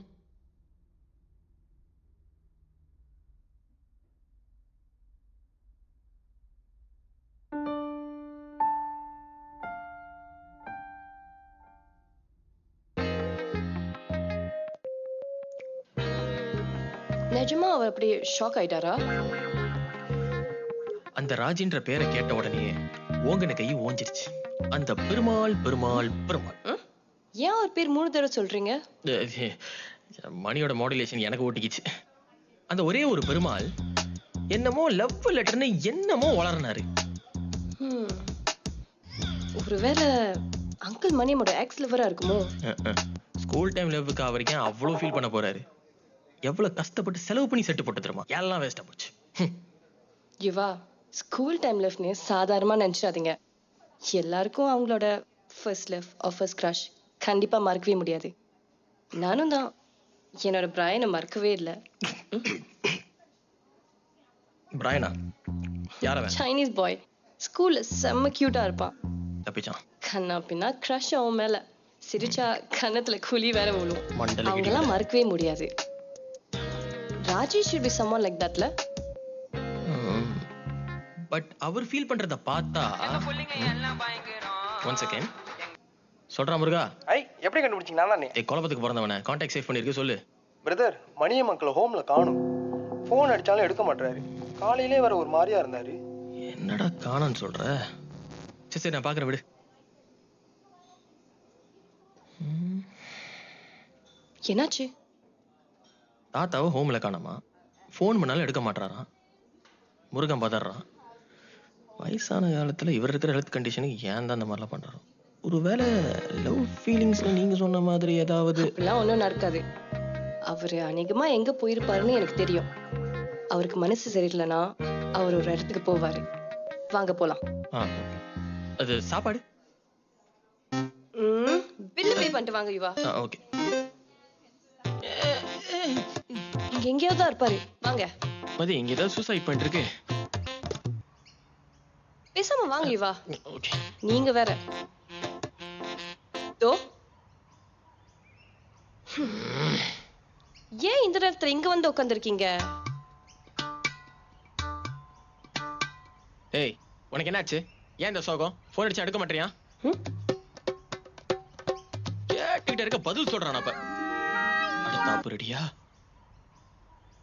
நிஜமா அவர் அப்படி ஷாக் ஆயிட்டாரா? அந்த ராஜின்ற பேரை கேட்ட உடனே ஓங்கின கை ஓஞ்சிருச்சு. அந்த பெருமாள் பெருமாள் பெருமாள். ஏன் அவர் பேர் 3 தடவை சொல்றீங்க? மணியோட மாடுலேஷன் எனக்கு ஓட்டிக்கிச்சு. அந்த ஒரே ஒரு பெருமாள் என்னமோ லவ் லெட்டர்னு என்னமோ வளர்னாரு. ஒருவேளை அங்கிள் மணியோட எக்ஸ் லவரா இருக்குமோ? ஸ்கூல் டைம் லவ்வுக்கு அவருக்கு அவ்வளவு ஃபீல் பண்ண போறாரு. எவ்வளவு கஷ்டப்பட்டு செலவு பண்ணி செட்டு போட்டு தருமா, எல்லாம் வேஸ்டா போச்சு. யுவா, ஸ்கூல் டைம் லவ்னு சாதாரணமா நினைச்சிடாதீங்க. எல்லாருக்கும் அவங்களோட first love or first crush கண்டிப்பா மறக்கவே முடியாது. நானும் தான் என்னோட பிரையனை மறக்கவே இல்லை. பிரையனா? யார? சைனீஸ் பாய். ஸ்கூல்ல செம்ம கியூட்டா இருப்பான். தப்பிச்சான். கண்ணா பின்னா கிரஷ் அவன் மேல. சிரிச்சா கண்ணத்துல குழி வேற விழும். மண்டல அவங்கெல்லாம் மறக்கவே முடியாது. Raji should be someone like that ல. பட் அவர் ஃபீல் பண்றத பார்த்தா ஒன் செகண்ட் சொல்றா முருகா. ஐ எப்படி கண்டுபிடிச்சீங்க? நான் தானே. ஏய் குழப்பத்துக்கு பிறந்தவனே, கான்டாக்ட் சேவ் பண்ணிருக்கு சொல்லு. பிரதர், மணியம் அங்கிள் ஹோம்ல காணோம். ஃபோன் அடிச்சாலும் எடுக்க மாட்டாரு. காலையிலே வர ஒரு மாதிரியா இருந்தாரு. என்னடா காணோன்னு சொல்ற? சரி நான் பாக்குறேன் விடு. என்னாச்சு? தாத்தாவை ஹோம்ல காணாமா, ஃபோன் பண்ணாலும் எடுக்க மாட்டாராம். முருகன் பதறான். வயசான காலத்துல இவர் இருக்கிற ஹெல்த் கண்டிஷனுக்கு ஏன் தான் அந்த மாதிரிலாம் பண்றாரு? ஒருவேளை லவ் ஃபீலிங்ஸ்ல நீங்க சொன்ன மாதிரி ஏதாவது? அப்படிலாம் ஒன்றும் நடக்காது. அவரு அநேகமா எங்க போயிருப்பாருன்னு எனக்கு தெரியும். அவருக்கு மனசு சரியில்லைன்னா அவர் ஒரு இடத்துக்கு போவாரு. வாங்க போலாம். அது சாப்பாடு பில்லு பே பண்ணிட்டு வாங்க யுவா. ஓகே. இங்க எங்கேயாவது தான் இருப்பாரு. வாங்க. மதி இங்க ஏதாவது சூசைட் பாயிண்ட் இருக்கு. பேசாம வாங்க யுவா. ஓகே. நீங்க வேற. தோ. ஏன் இந்த நேரத்துல இங்க வந்து உட்கார்ந்திருக்கீங்க? ஏய் உனக்கு என்னாச்சு? ஏன் இந்த சோகம்? ஃபோன் அடிச்சு எடுக்க மாட்டியா? கேட்டுக்கிட்ட இருக்க பதில் சொல்றான். அப்ப அடுத்தாப்பு ரெடியா?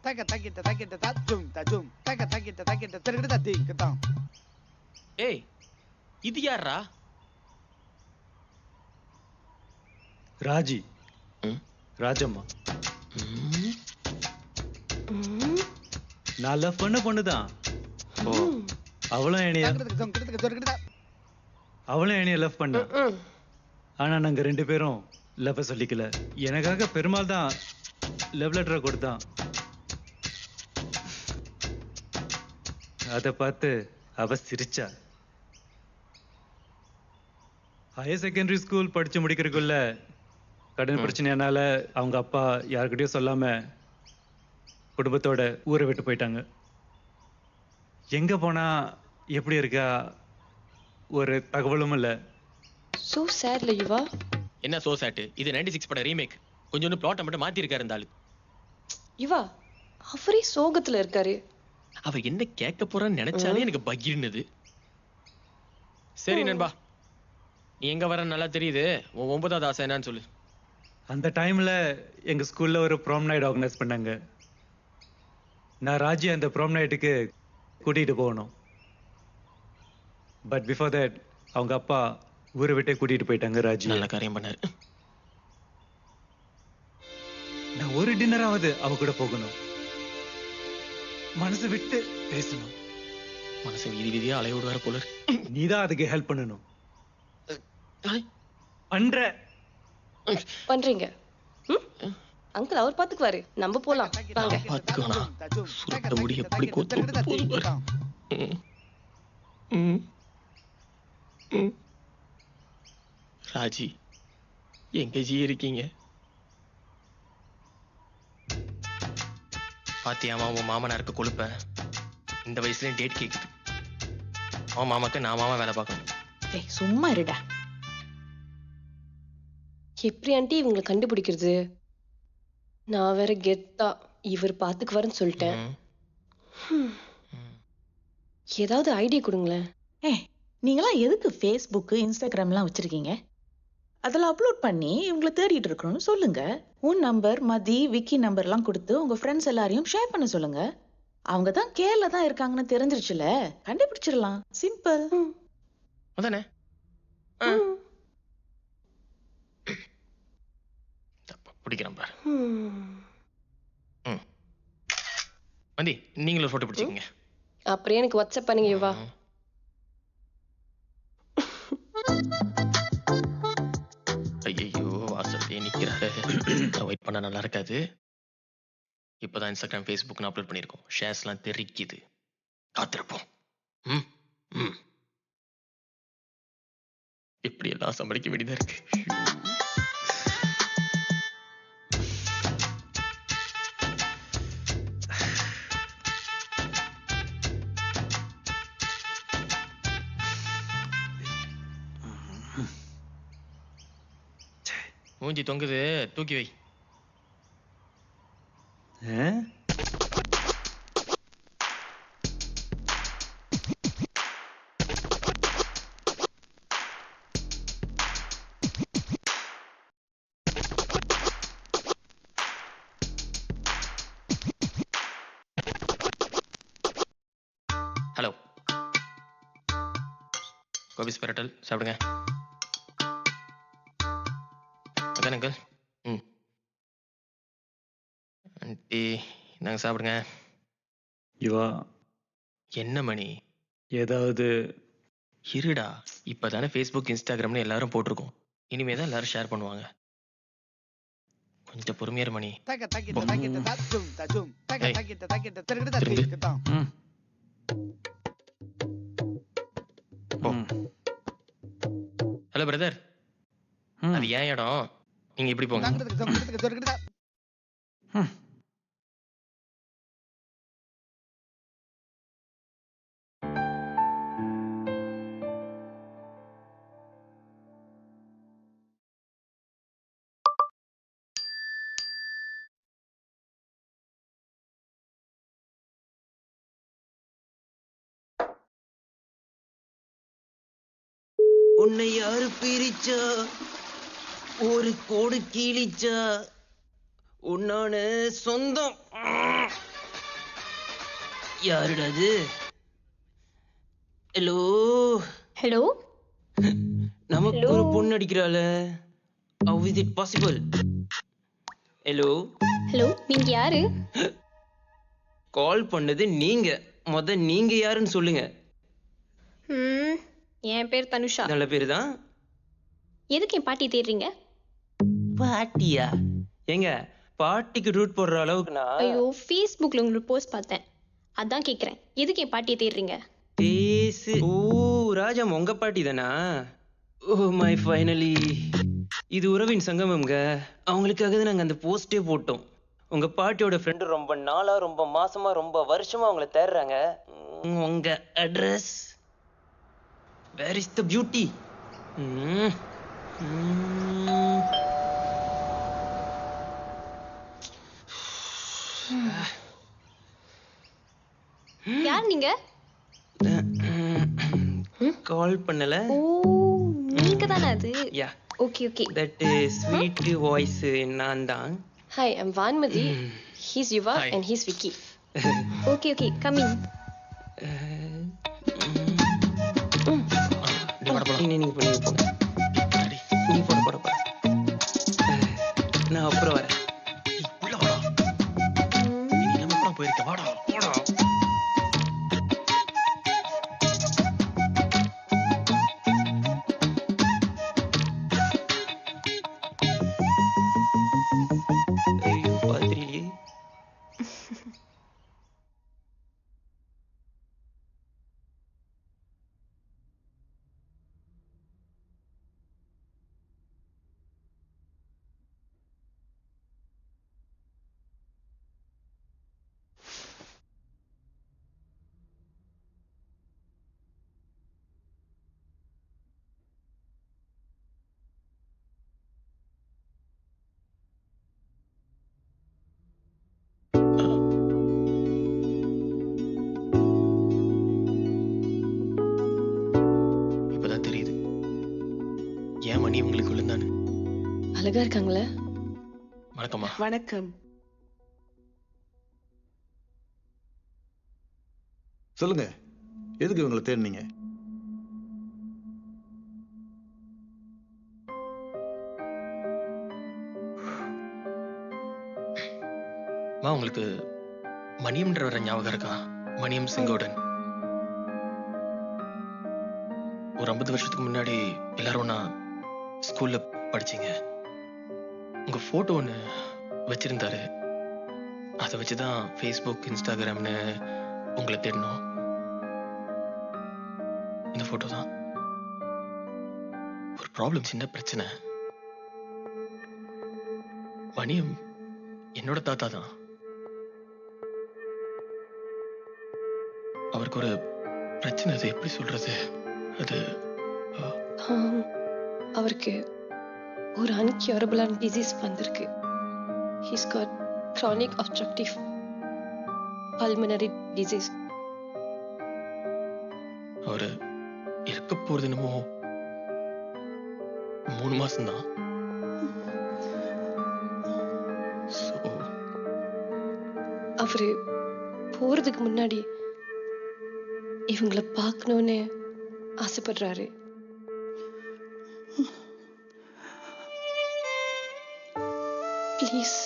தக்க தக்கிட்ட தக்கிட்ட தத்தும் தத்தும் தக்க தக்கிட்ட தக்கிட்ட திருகிட்ட தத்திங்க தான். ஏய் இது யாரா? ராஜி. ராஜம்மா. நான் லவ் பண்ண பொண்ணுதான். அவளும் என்னைய லவ் பண்ண. ஆனா நாங்க 2 பேரும் லவ் சொல்லிக்கல. எனக்காக பெருமாள் தான் லவ் லெட்டரை கொடுத்தான். அத பார்த்து அவ சிரிச்சா. ஹையர் செகண்டரி ஸ்கூல் படிச்சு முடிக்கிறதுக்குள்ள கடன் பிரச்சனையானால அவங்க அப்பா யாருக்கிட்டையும் சொல்லாம குடும்பத்தோட ஊரை விட்டு போயிட்டாங்க. எங்க போனா எப்படி இருக்கா ஒரு தகவலும் இல்ல. சோ சேட்ல யுவா. என்ன சோ சேட்? இது 96 பட ரீமேக். கொஞ்சம் பிளாட் மட்டும் மாத்தி இருக்காரு இந்த ஆளு. யுவா அவரே சோகத்துல இருக்காரு. அவ என்ன கேட்க போறான்னு நினைச்சாலே எனக்கு பகிர்னது. சரி நண்பா, நீ எங்க வர நல்லா தெரியுது. உன் 9வது ஆசை என்னன்னு சொல்லு. அந்த டைம்ல எங்க ஸ்கூல்ல ஒரு ப்ராம் நைட் ஆர்கனைஸ் பண்ணாங்க. நான் ராஜி அந்த ப்ராம் நைட்டுக்கு கூட்டிட்டு போகணும். பட் பிஃபோர் தட் அவங்க அப்பா ஊரை விட்டே கூட்டிட்டு போயிட்டாங்க. ராஜி நல்ல காரியம் பண்ணாரு. நான் ஒரு டின்னராவது அவ கூட போகணும். மனசு விட்டு பேசணும். மனசு வீதி வீதியா அலைய விடுவாரு போல. நீதான் அதுக்கு ஹெல்ப் பண்ணணும். பண்றீங்க. அங்கிள் அவர் பாத்துக்குவாரு, நம்ம போலாம் வாங்க. பாத்துக்கோனா சுருட்ட முடி எப்படி கோத்து போகுது பாரு. ராஜி எங்க ஜி இருக்கீங்க? பாத்தியாமா உன் மாமனாருக்கு கொழுப்ப இந்த வயசுலயும் டேட் கேக்குது. அவன் மாமாக்கு நான் மாமா வேலை பார்க்கணும். ஏய் சும்மா இருடா. எப்படி ஆண்டி இவங்களை கண்டுபிடிக்கிறது? நான் வேற கெத்தா இவர் பாத்துக்குவாருன்னு சொல்லிட்டேன். ஏதாவது ஐடியா கொடுங்களேன். நீங்களாம் எதுக்கு ஃபேஸ்புக் இன்ஸ்டாகிராம்லாம் வச்சிருக்கீங்க? அதில் அப்லோட் பண்ணி இவங்களை தேடிட்டு இருக்கணும்னு சொல்லுங்க. உன் நம்பர் மதி விக்கி நம்பர்லாம் கொடுத்து உங்க ஃப்ரெண்ட்ஸ் எல்லாரையும் ஷேர் பண்ண சொல்லுங்க. அவங்க தான் கேரளா தான் இருக்காங்கன்னு தெரிஞ்சிருச்சுல, கண்டுபிடிச்சிடலாம். சிம்பிள். அதானே? பிடிக்கிறேன் பாரு. மதி நீங்களும் ஒரு போட்டோ பிடிச்சிக்கங்க. அப்புறம் எனக்கு வாட்ஸ்அப் பண்ணுங்க யுவா. ஐயோ வாசல்லே நிக்கிறாரு. வெயிட் பண்ண நல்லா இருக்காது. இப்பதான் இன்ஸ்டாகிராம் ஃபேஸ்புக் அப்லோட் பண்ணிருக்கோம். ஷேர்ஸ்லாம் தெரிக்குது. காத்திருப்போம். இப்படி எல்லாம் சமாளிக்க வேண்டியதா இருக்கு. மூஞ்சி தொங்குது, தூக்கி வை. ஹலோ கோபி ஸ்பெரட்டல் சாப்பிடுங்க. அதான் அங்கிள். ஆண்டி நாங்க சாப்பிடுங்க. யுவா என்ன மணி? ஏதாவது இருடா. இப்பதானே ஃபேஸ்புக் இன்ஸ்டாகிராம்னு எல்லாரும் போட்டிருக்கோம். இனிமே தான் எல்லாரும் ஷேர் பண்ணுவாங்க. கொஞ்சம் பொறுமையா இரு மணி. ஹலோ பிரதர், அது ஏன் இடம். நீங்க இப்படி போங்க. உன்னை யாரு பிரிச்சா, ஒரு கோடு கீழிச்சா, உன்னான சொந்தம் யாருடா அது? ஹலோ ஹலோ, நமக்கு ஒரு பொண்ணு அடிக்கிறாள. How is it possible? Hello hello, நீங்க யாரு? கால் பண்ணது நீங்க. நீங்க யாருன்னு சொல்லுங்க. என் பேர் தனுஷா. நல்ல பேரு தான். எதுக்கு என் பாட்டி தேடுறீங்க? பாட்டியா? ஏங்க பாட்டிக்கு ரூட் போடுற அளவுக்கு நான் ஐயோ, ஃபேஸ்புக்ல உங்களுக்கு போஸ்ட் பார்த்தேன், அதான் கேக்குறேன். எதுக்கு என் பாட்டியை தேடுறீங்க? பேசு. ஓ ராஜா உங்க பாட்டி தானா? Oh my finally. இது உறவின் சங்கமம்ங்க. அவங்களுக்காக நாங்க அந்த போஸ்டே போட்டோம். உங்க பாட்டியோட ஃப்ரெண்டு ரொம்ப நாளா, ரொம்ப மாசமா, ரொம்ப வருஷமா அவங்கள தேடுறாங்க. உங்க address? Where is the beauty? யார் நீங்க? கால் பண்ணல. ஓ நீங்க தானே அது? Yeah. Okay okay. That sweet voice நான் தான். Hi, I'm Vanmati. He's Yuva and he's Vicky. Okay okay, come in. நீங்க போங்க. நீ போட. நான் அப்புறம் வரேன். உள்ள வாடா. நீ நம்ம கூட போயிருக்க. வாடா. ஐயோ ஏன் மணி உங்களுக்கு விழுந்தானு. அழகா இருக்காங்களே. வணக்கம்மா. வணக்கம். சொல்லுங்க, எதுக்கு இவங்களை தேடினீங்க? உங்களுக்கு மணியம்ன்றவர ஞாபகம் இருக்கா? மணியம் செங்கோடன். ஒரு 50 வருஷத்துக்கு முன்னாடி எல்லாரும் நான் ஸ்கூல்ல படிச்சீங்க. உங்க போட்டோ ஒன்று வச்சிருந்தாரு. அதை வச்சுதான் ஃபேஸ்புக், இன்ஸ்டாகிராம்னு உங்களை தேடணும். இந்த போட்டோ தான். ஒரு ப்ராப்ளம், சின்ன பிரச்சனை. மணியம் என்னோட தாத்தா தான். அவருக்கு ஒரு பிரச்சனை. அது எப்படி சொல்றது? அது அவருக்கு ஒரு அன்கியூரபிளான டிசீஸ் வந்திருக்கு. He's got chronic obstructive pulmonary disease. அவரு இருக்க போறது என்னமோ 3 மாசம் தான். அவரு போறதுக்கு முன்னாடி இவங்களை பார்க்கணும்னு ஆசைப்படுறாரு. ப்ளீஸ்.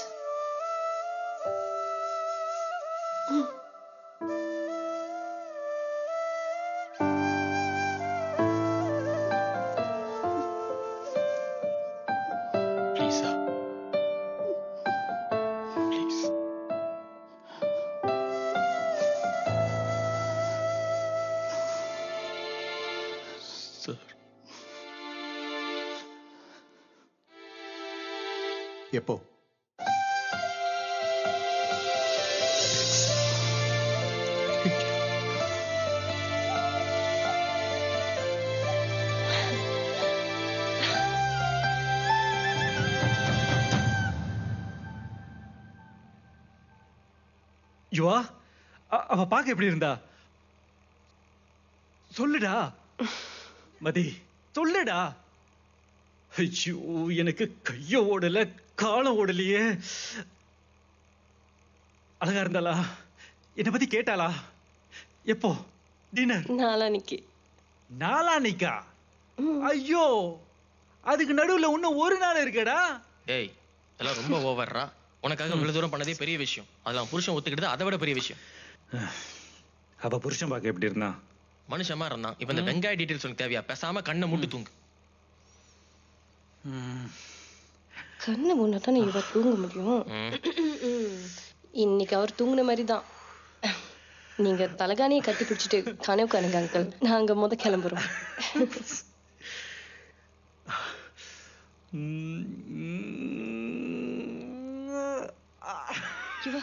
எப்போ? யுவா, அவ பார்க்க எப்படி இருந்தா? சொல்லுடா மதி, சொல்லுடா. ஐயோ, எனக்கு கைய ஓடல, காலம் ஓடலையே. அழகா இருந்தாளா? என்னை பத்தி கேட்டாளா? எப்போ டின்னர்? நாளானிக்கு. நாளானிக்கா? ஐயோ, அதுக்கு நடுவுல இன்னும் ஒரு நாள் இருக்கடா. ஏய், இதெல்லாம் ரொம்ப ஓவர்ரா. உனக்காக இவ்வளவு தூரம் பண்ணதே பெரிய விஷயம். அதெல்லாம் புருஷன் ஒத்துக்கிட்டது அதை விட பெரிய விஷயம். அவ புருஷன் பார்க்க எப்படி இருந்தா? மனுஷமா இருந்தான். இப்ப இந்த வெங்காய டீடைல்ஸ் உனக்கு தேவையா? பேசாம கண்ணை மூட்டு தூங்கு. கண்ணை மூணா தானே இவ தூங்க முடியும். இன்னைக்கு அவர் தூங்குன மாதிரி தான். நீங்க தலகாணியை கட்டி பிடிச்சிட்டு கனவு காணுங்க அங்கிள். நாங்க கிளம்புறோம். இவா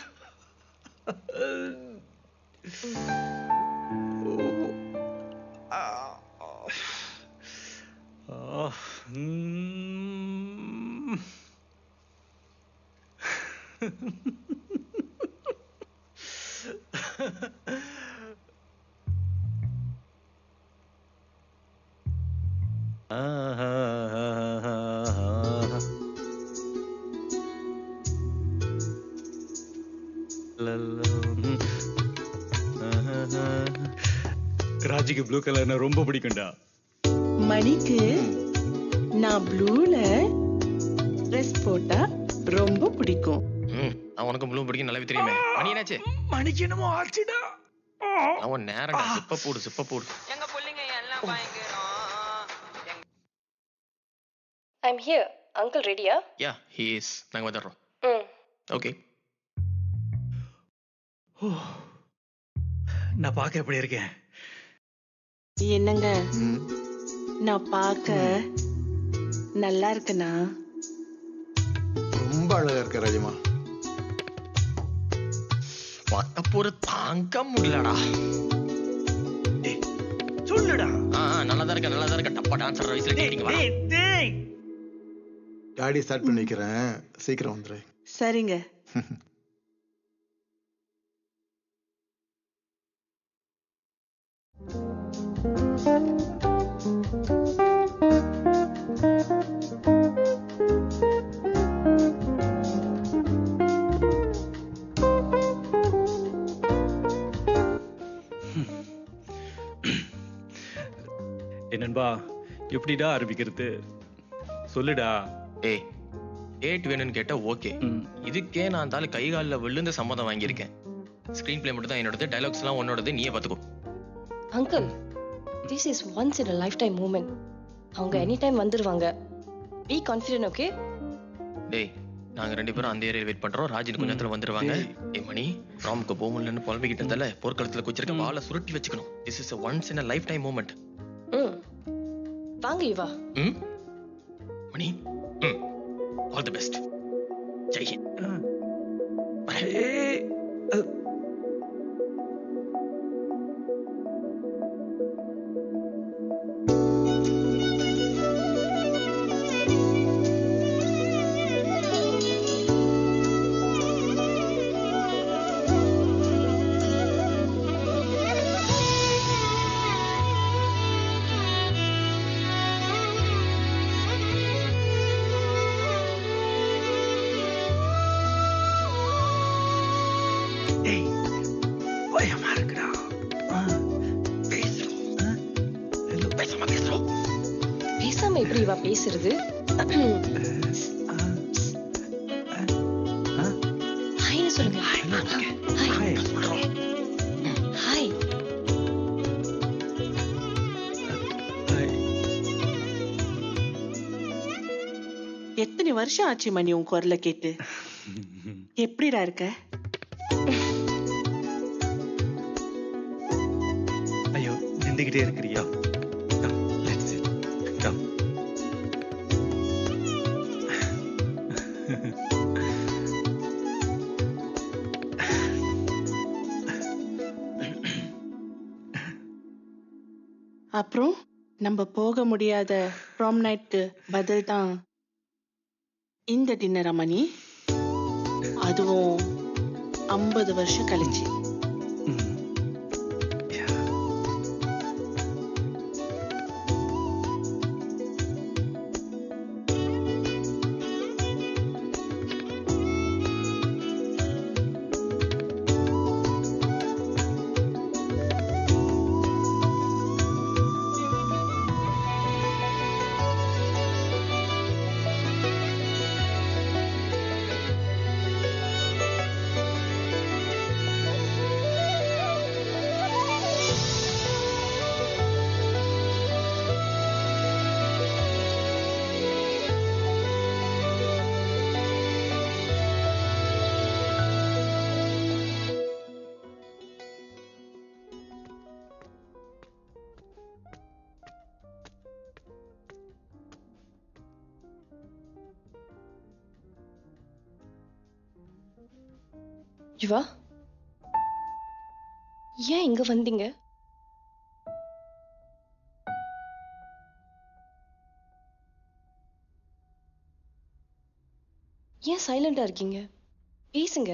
ராஜிக்கு ப்ளூ கலர்னா ரொம்ப பிடிக்கும்டா. மணிக்கு நான் ப்ளூல ட்ரெஸ் போட்டா ரொம்ப பிடிக்கும். உனக்கு ப்ளூ பிடிக்கும் நல்லாவே தெரியுமே. மணி என்னாச்சு? மணிக்கு என்னமோ ஆச்சுடா. அவன் நேரம்டா. சிப்ப போடு, சிப்ப போடு. எங்க புள்ளைங்க எல்லாம் பயங்கரம். I'm here. Uncle ready-யா? Yeah, he is. நாங்க வந்துறோம். Okay. நான் பார்க்க எப்படி இருக்கேன்? என்னங்க, நான் பார்க்க நல்லா இருக்கனா? ரொம்ப அழகா இருக்க ராஜமா. பட்டப்போரு தாங்க முடியலடா. சொல்லுடா. நல்லதா இருக்க, நல்லதா இருக்க. டப்பா டான்ஸ் ஆடுற வயசுல டேட்டிங் வா. காடி ஸ்டார்ட் பண்ணி வைக்கிறேன், சீக்கிரம் வந்துரு. சரிங்க. எப்படிடா ஆரம்பிக்கிறது சொல்லுடா. ஏய் டேட் வேணும்னு கேட்டா ஓகே. இதுக்கே நான் அந்த ஆளு கை காலில் விழுந்து சம்மதம் வாங்கியிருக்கேன். ஸ்கிரீன் பிளே மட்டும் தான் என்னோடது, டைலாக்ஸ் எல்லாம் உன்னோடது, நீயே பாத்துக்கோ. Uncle, this is once in a lifetime moment. அவங்க எனி டைம் வந்துருவாங்க. Be confident, okay? டேய் நாங்க 2 பேரும் அந்த ஏரியால வெயிட் பண்றோம். ராஜின் கொஞ்ச நேரத்துல வந்துருவாங்க. ஏய் மணி, ராமுக்கு போமுல்லன்னு புலம்பிக்கிட்டு இருந்தால போர்க்களத்துல குச்சிருக்க வாளை சுருட்டி வச்சுக்கணும். This is a once in a lifetime moment. வாங்க Yuva. Mani, all the best. Jai Hind. பேசாம எப்படி இவா பேசுறது? ஹாய்னு சொல்லுங்க. ஹாய். ஹாய். எத்தனை வருஷம் ஆச்சு மணி உன் குரலை கேட்டு? எப்படிடா இருக்க? ஐயோ நின்றுகிட்டே இருக்கிறியா? அப்புறம் நம்ம போக முடியாத ப்ராம் நைட்க்கு பதில் தான் இந்த டின்னரா மணி? அதுவும் 50 வருஷம் கழிச்சு. யுவா, ஏன் இங்க வந்தீங்க? ஏன் சைலண்டா இருக்கீங்க? பேசுங்க.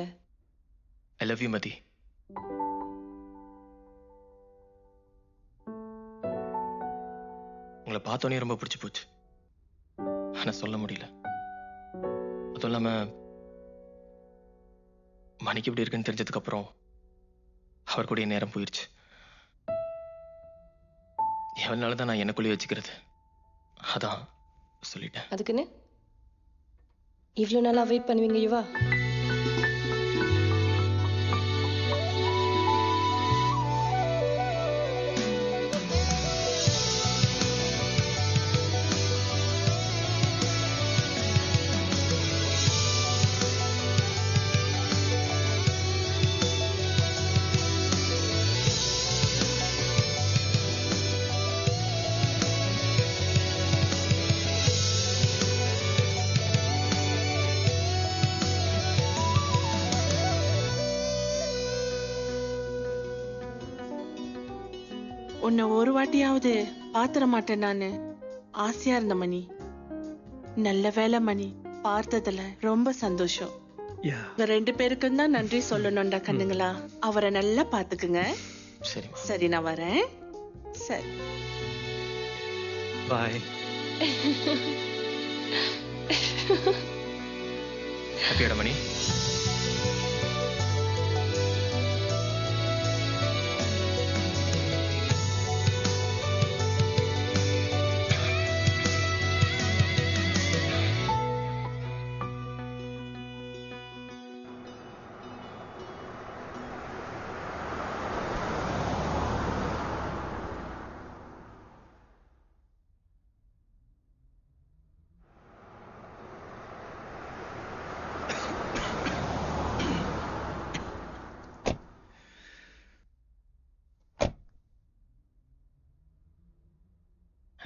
ஐ லவ் யூ மதி. உங்களை பார்த்தோன்னே ரொம்ப பிடிச்சு போச்சு. ஆனா சொல்ல முடியல. அதுவும் இல்லாம மணிக்கு எப்படி இருக்குன்னு தெரிஞ்சதுக்கு அப்புறம் அவர் கூட நேரம் போயிடுச்சு. எவனால தான் நான் எனக்குள்ளே வச்சுக்கிறது. அதான் சொல்லிட்டேன். அதுக்குன்னு இவ்வளவு நாளா வெயிட் பண்ணுவீங்க யுவா? உன்னை ஒரு வாட்டியாவது பாத்திர மாட்டேன் நானு ஆசையா இருந்த மணி. நல்ல வேலை மணி, பார்த்ததுல ரொம்ப சந்தோஷம். உங்க 2 பேருக்கும் தான் நன்றி சொல்லணும்டா கண்ணுங்களா. அவரை நல்லா பாத்துக்குங்க. சரி நான் வரேன். சரி பாய். ஹாப்பியாடா மணி?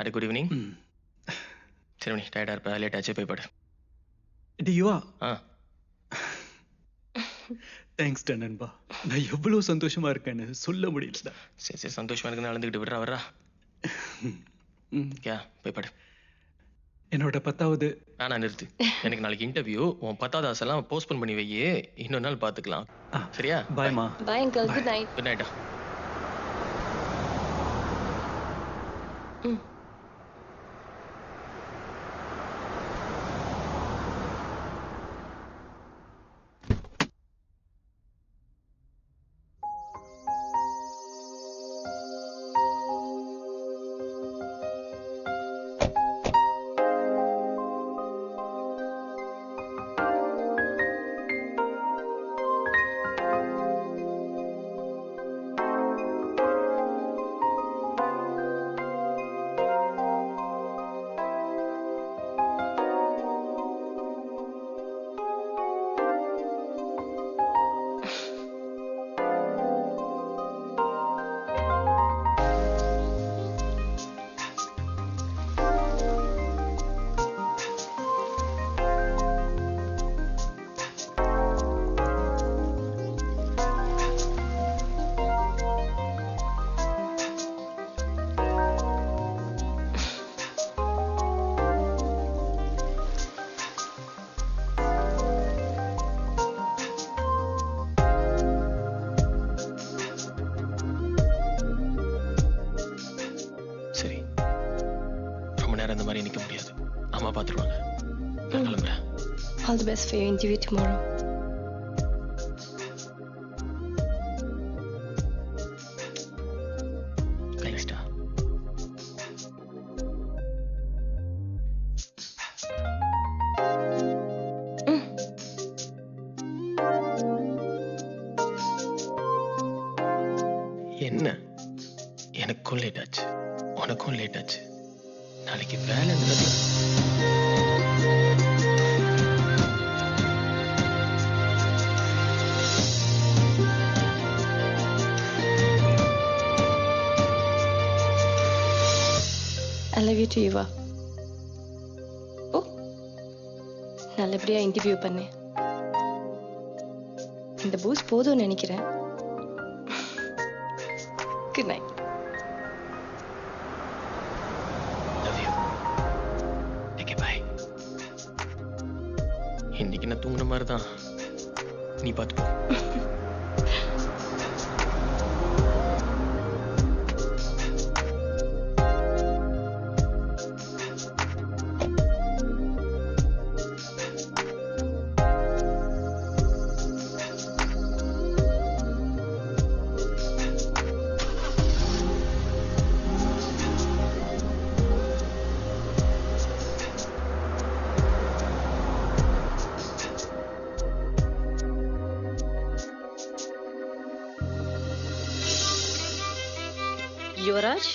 Had good evening. சரி மணி டயர்டாக இருப்ப, லேட் ஆச்சு, போய் படு. யுவா, ஆ தேங்க்ஸ் டா நண்பா. நான் எவ்வளவு சந்தோஷமா இருக்கேன்னு சொல்ல முடியலடா. சரி சரி, சந்தோஷமா இருக்குன்னு அழுந்துக்கிட்டு விடுறா வர்றா. யா போய் படு. என்னோட 10வது நான் நிறுத்து. எனக்கு நாளைக்கு இன்டர்வியூ. உன் 10வது ஆசைலாம் போஸ்ட்போன் பண்ணி வை, இன்னொரு நாள் பார்த்துக்கலாம். சரியா? பாய்மா. Bye uncle, good night. Good நைட்டா. இந்த மாதிரி நிக்க முடியாது. அம்மா பாத்துருவாங்க. நான் கிளம்புறேன். All the best for your interview tomorrow. Thanks, Da. என்ன எனக்கும் லேட் ஆச்சு, உனக்கும் லேட் ஆச்சு. நாளைக்கு வேலைங்கிறது I love you too, Eva. ஓ, நல்லபடியா இன்டர்வியூ பண்ணேன். இந்த பூஸ்ட் போதும்னு நினைக்கிறேன். Good night. இன்னைக்கு நான் தூங்குன மாதிரி தான். நீ பார்த்துக்கோ. யுவராஜ்,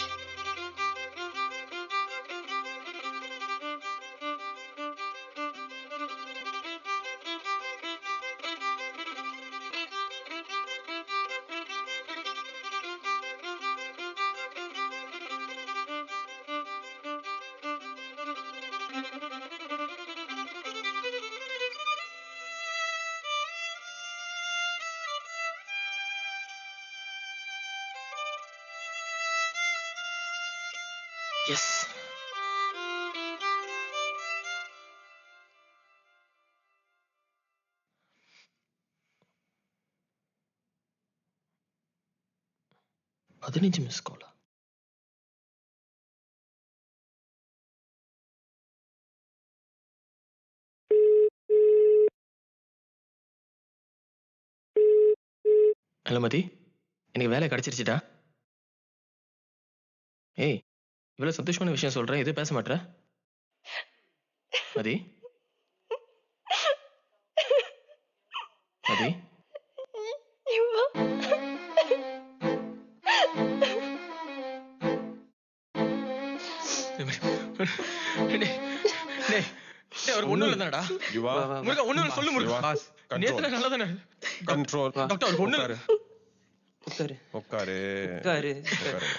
எஸ். பதினஞ்சு மிஸ் காலா? ஹலோ மதி, எனக்கு வேலை கிடைச்சிருச்சுடா. ஏய், இவ்வளவு சந்தோஷமான விஷயம் சொல்றேன், எதுவும் பேச மாட்டேற மதி? மதி, ஒண்ணும் இல்லடா. முருகா, ஒண்ணும் சொல்லு முருகா. நேத்து நல்லா தானே. கண்ட்ரோல் டாக்டர், அவருக்கு ஒண்ணு உட்காரு உட்காரு உட்காரு உட்காரு. உட்காரு.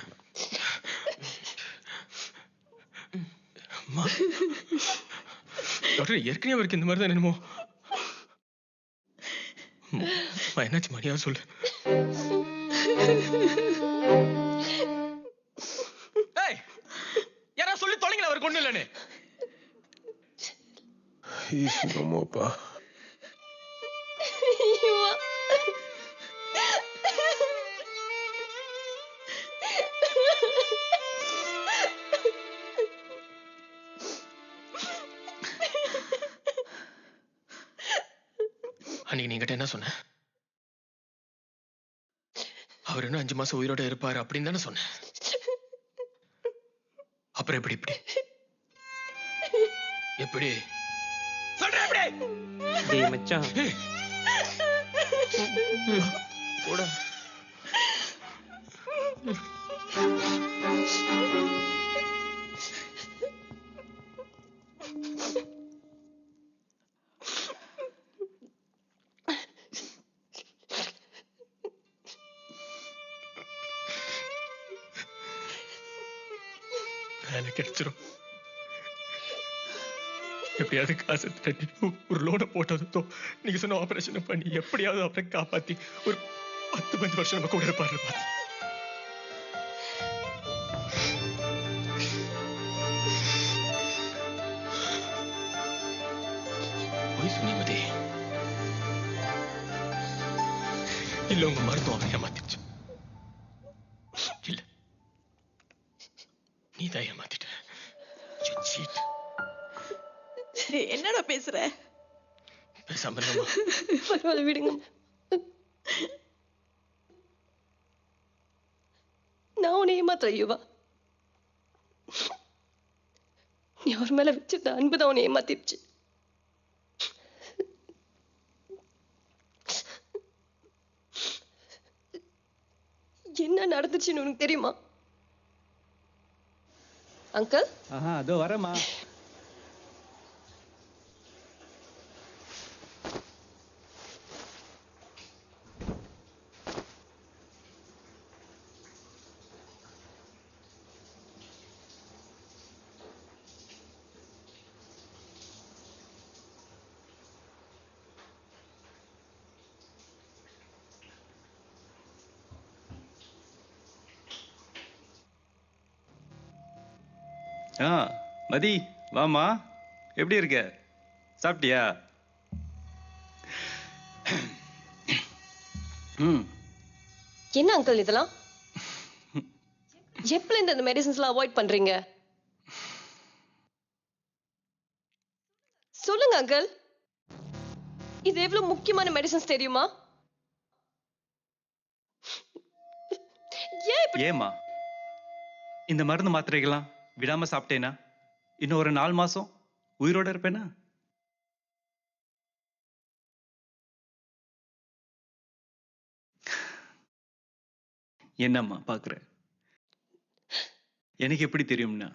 டாக்டர் ஏற்கனவே அவருக்கு இந்த மாதிரி தான் என்னமோ. என்னாச்சு மணியா சொல்லு. யாரா சொல்லி தொலைங்களா அவர் கொண்டு இல்லன்னு. ஈஸ்வரமோப்பா. அன்னைக்கு நீங்கிட்ட என்ன சொன்ன? அவர் இன்னும் 5 மாசம் உயிரோட இருப்பாரு அப்படின்னு தானே சொன்னேன். அப்புறம் எப்படி இப்படி எப்படி சொல்ற எப்படி? டேய் மச்சான் போடா. வேலை கிடைச்சிரும். எப்படியாவது காசு தட்டி ஒரு லோனை போட்டதோ நீங்க சொன்ன ஆபரேஷன் பண்ணி எப்படியாவது அவரை காப்பாத்தி ஒரு 10-15 வருஷம் நம்ம கூட இருப்பாரு. போய் சுனிமதி இல்ல உங்க மருத்துவம் அவரை ஏமாத்திடுச்சு. இல்ல நீ தான் ஏமாத்திட்ட. என்னடா பேசுற? பேசாம பரவாயில்ல விடுங்க. நான் உன்னை ஏமாத்துற யுவா. நீ அவர் மேல வச்சிருந்த அன்புதான் உன்னை ஏமாத்திருச்சு. என்ன நடந்துச்சுன்னு உனக்கு தெரியுமா அங்கிள்? அதோ வரேம்மா. மதி வாமா. எப்படி இருக்க? சாப்பிட்டியா? என்ன அங்கிள் இதெல்லாம்? எப்பல இந்த மெடிசின்ஸ்லாம் அவாய்ட் பண்றீங்க? சொல்லுங்க அங்கிள். இது எவ்வளவு முக்கியமான மெடிசின்ஸ் தெரியுமா? ஏமா இந்த மருந்து மாத்திரைகள்லாம் விடாம சாப்பிட்டேனா இன்னும் ஒரு 4 மாசம் உயிரோட இருப்பேனா? என்னம்மா பாக்குற? எனக்கு எப்படி தெரியும்னா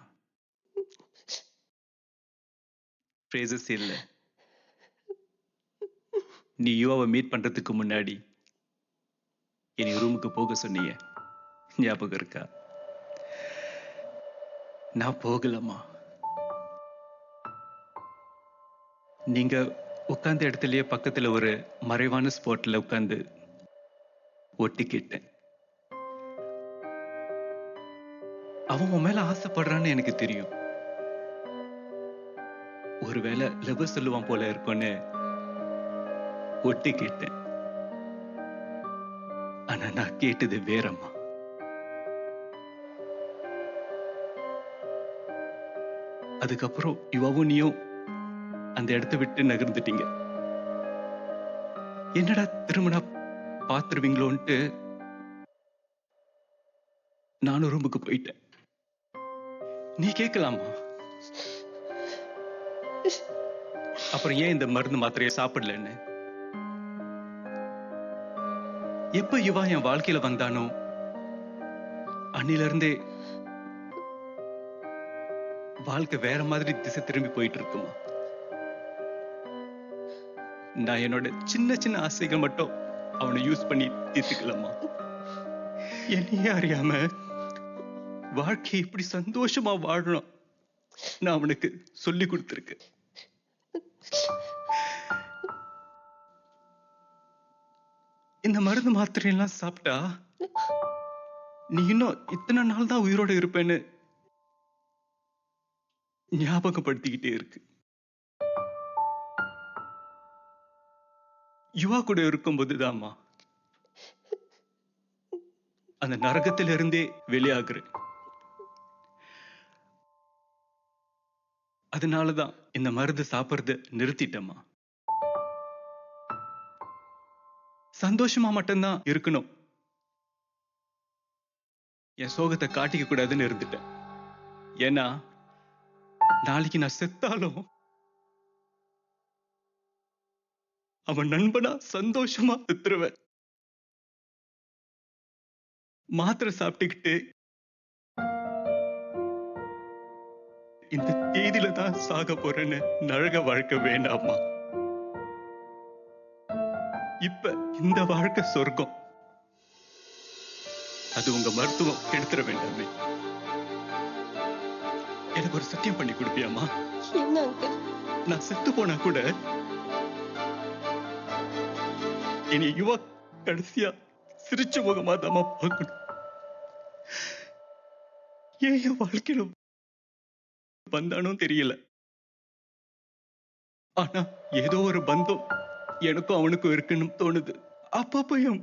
ஃப்ரேசஸ் இல்ல. நீ யுவாவை மீட் பண்றதுக்கு முன்னாடி என்னை ரூமுக்கு போக சொன்னீங்க, ஞாபகம் இருக்கா? நான் போகலம்மா. நீங்க உட்கார்ந்த இடத்துலயே பக்கத்துல ஒரு மறைவான ஸ்பாட்ல உட்கார்ந்து ஒட்டிக்கிட்டேன். அவன் உன் மேல ஆசைப்படுறான்னு எனக்கு தெரியும். ஒருவேளை லவ் சொல்லுவான் போல இருக்கும்னு ஒட்டிக்கிட்டேன். ஆனா நான் கேட்டது வேறம்மா. அதுக்கப்புறம் யுவாவும் நீயும் அந்த இடத்தை விட்டு நகர்ந்துட்டீங்க. என்னடா திரும்பினா பாத்துருவீங்களோன்ட்டு நானும் ரூமுக்கு போயிட்டேன். நீ கேட்கலாமா? அப்புறம் ஏன் இந்த மருந்து மாத்திரையை சாப்பிடலன்னு? எப்ப யுவா என் வாழ்க்கையில வந்தானோ அன்னில இருந்தே வாழ்க்கை வேற மாதிரி திசை திரும்பி போயிட்டு இருக்குமா. நான் என்னோட சின்ன சின்ன ஆசைகள் மட்டும் அவனை யூஸ் பண்ணி தீர்த்துக்கலாமா. என்னையே அறியாம வாழ்க்கை இப்படி சந்தோஷமா வாழணும் நான் அவனுக்கு சொல்லி கொடுத்திருக்கேன். இந்த மருந்து மாத்திரை எல்லாம் சாப்பிட்டா நீ இன்னும் இத்தனை நாள் தான் உயிரோட இருப்பேன்னு ஞாபகப்படுத்திக்கிட்டே இருக்கு. யுவா கூட இருக்கும்போதுதான்மா அந்த நரகத்திலிருந்தே வெளியாகிறேன். அதனாலதான் இந்த மருந்து சாப்பிடுறத நிறுத்திட்டேம்மா. சந்தோஷமா மட்டும்தான் இருக்கணும், என் சோகத்தை காட்டிக்க கூடாதுன்னு இருந்துட்டேன். ஏன்னா நாளைக்கு நான் செத்தாலும் அவன் நண்பனா சந்தோஷமா செத்துருவேன். மாத்திரை சாப்பிட்டுக்கிட்டு இந்த தேதியில தான் சாக போறேன்னு நரக வாழ்க்கை வேண்டாமா. இப்ப இந்த வாழ்க்கை சொர்க்கம். அது உங்க மருத்துவம் கெடுத்துட வேண்டாமே. எனக்கு ஒரு சத்தியம் பண்ணி கொடுப்பியாமா? நான் செத்து போனா கூட இனி யுவா கடைசியா சிரிச்ச முகமா தாமா பார்க்கணும். ஏன் என் வாழ்க்கையில வந்தானோ தெரியல, ஆனா ஏதோ ஒரு பந்தம் எனக்கும் அவனுக்கும் இருக்குன்னு தோணுது. அப்பப்ப என்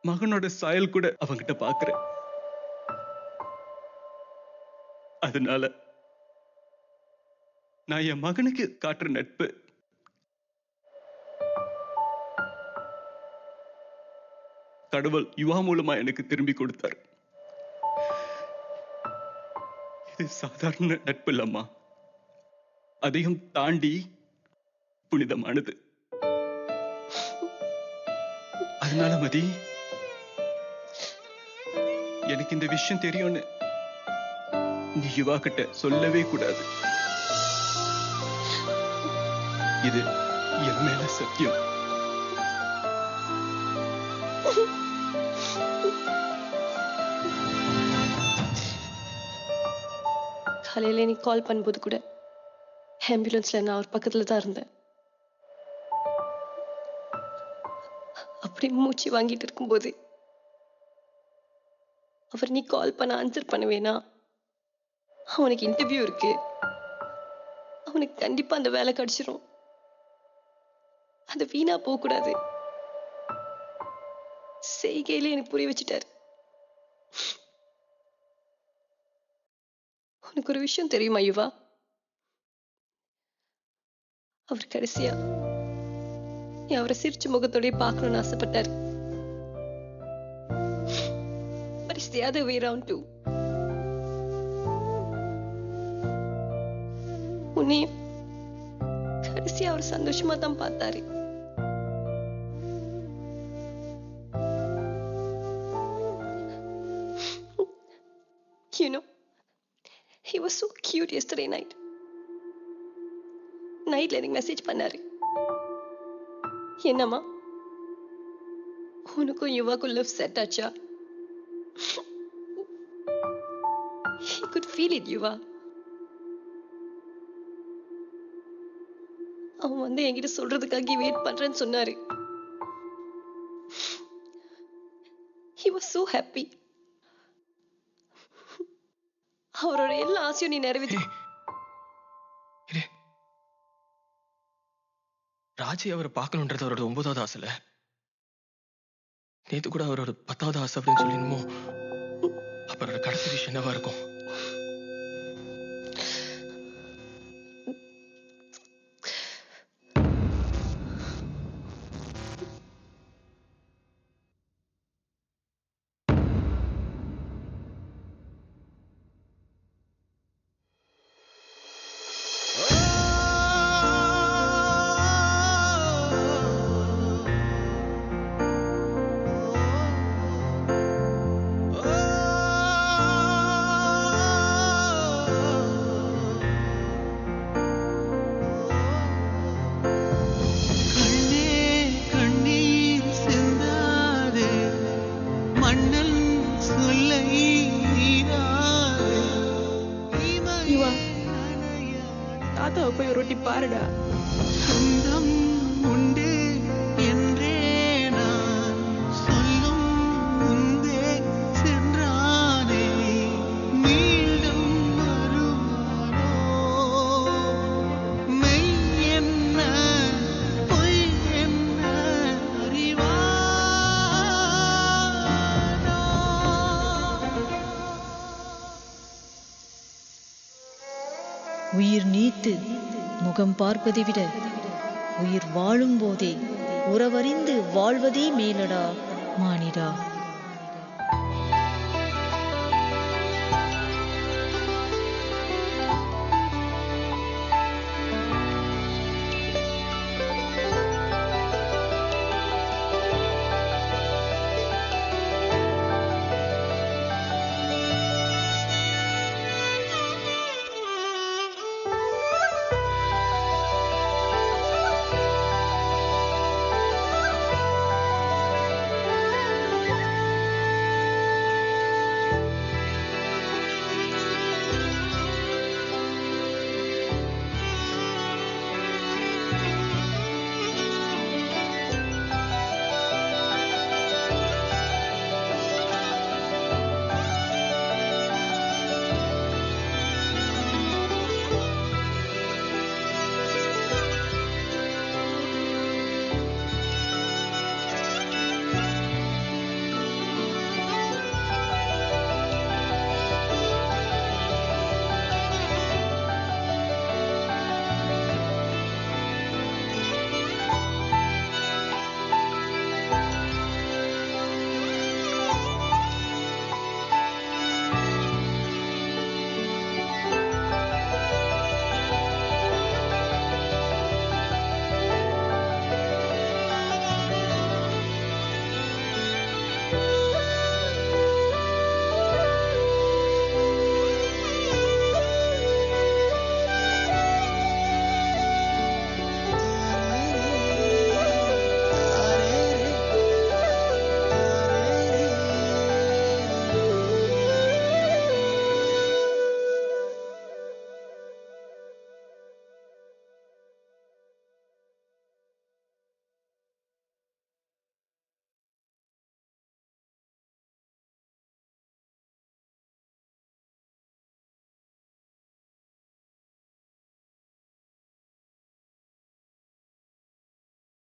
மகனோட சாயல் கூட அவங்கிட்ட பாக்குறேன். அதனால நான் என் மகனுக்கு காட்டுற நட்பு கடவுள் யுவா மூலமா எனக்கு திரும்பி கொடுத்தார். இது சாதாரண நட்பு இல்லம்மா, அதையும் தாண்டி புனிதமானது. அதனால மதி, எனக்கு இந்த விஷயம் தெரியும்னு நீ யுவா கிட்ட சொல்லவே கூடாது. இது என் மேல சத்தியம். காலையில நீ கால் பண்ணும்போது கூட ஆம்புலன்ஸ்ல நான் அவர் பக்கத்துல தான் இருந்தேன். அப்படி மூச்சு வாங்கிட்டு இருக்கும்போது அவர் நீ கால் பண்ண ஆன்சர் பண்ணுவேனா, அவனுக்கு இன்டர்வியூ இருக்கு, அவனுக்கு கண்டிப்பா அந்த வேலை கிடைச்சிரும், அது வீணா போக கூடாது, செய்கையில எனக்கு புரிய வச்சுட்டாரு. உனக்கு ஒரு விஷயம் தெரியுமா யுவா? அவர் கடைசியா அவரை சிரிச்ச முகத்தோடய பார்க்கணும்னு ஆசைப்பட்டாரு. But it's the other way around too. உன்னையும் கடைசியா அவர் சந்தோஷமா தான் பார்த்தாரு. You know, he was so cute yesterday night. நைட்ல எனக்கு மெசேஜ் பண்ணாரு. என்னம்மா, உனக்கும் யுவாக்கும் லவ் செட் ஆச்சா? He could feel it, யுவா. அவன் வந்து என்கிட்ட சொல்றதுக்காக வெயிட் பண்றேன்னு சொன்னாரு. He was so happy. அவரோட எல்லா ஆசையும் நீ நிறைவேற்றி. ராஜி அவரை பார்க்கணுன்றது அவரோட 9வது ஆசைல. நேத்து கூட அவரோட 10வது ஆசை அப்படின்னு சொல்லிடுமோ. அவரோட கடைசி விஷயம் என்னவா இருக்கும்? தாத்தாவை போய் ஒரு ரொட்டி பாருடா. சொந்தம் உண்டு என்றே நான் சொல்லும் முன்பே சென்றானே மீண்டும் வருவானோ மெய் என்ன பொய் என்ன அறிவானோ. உயிர் நீத்து முகம் பார்ப்பதை விட உயிர் வாழும் போதே உறவறிந்து வாழ்வதே மேலடா மானிடா.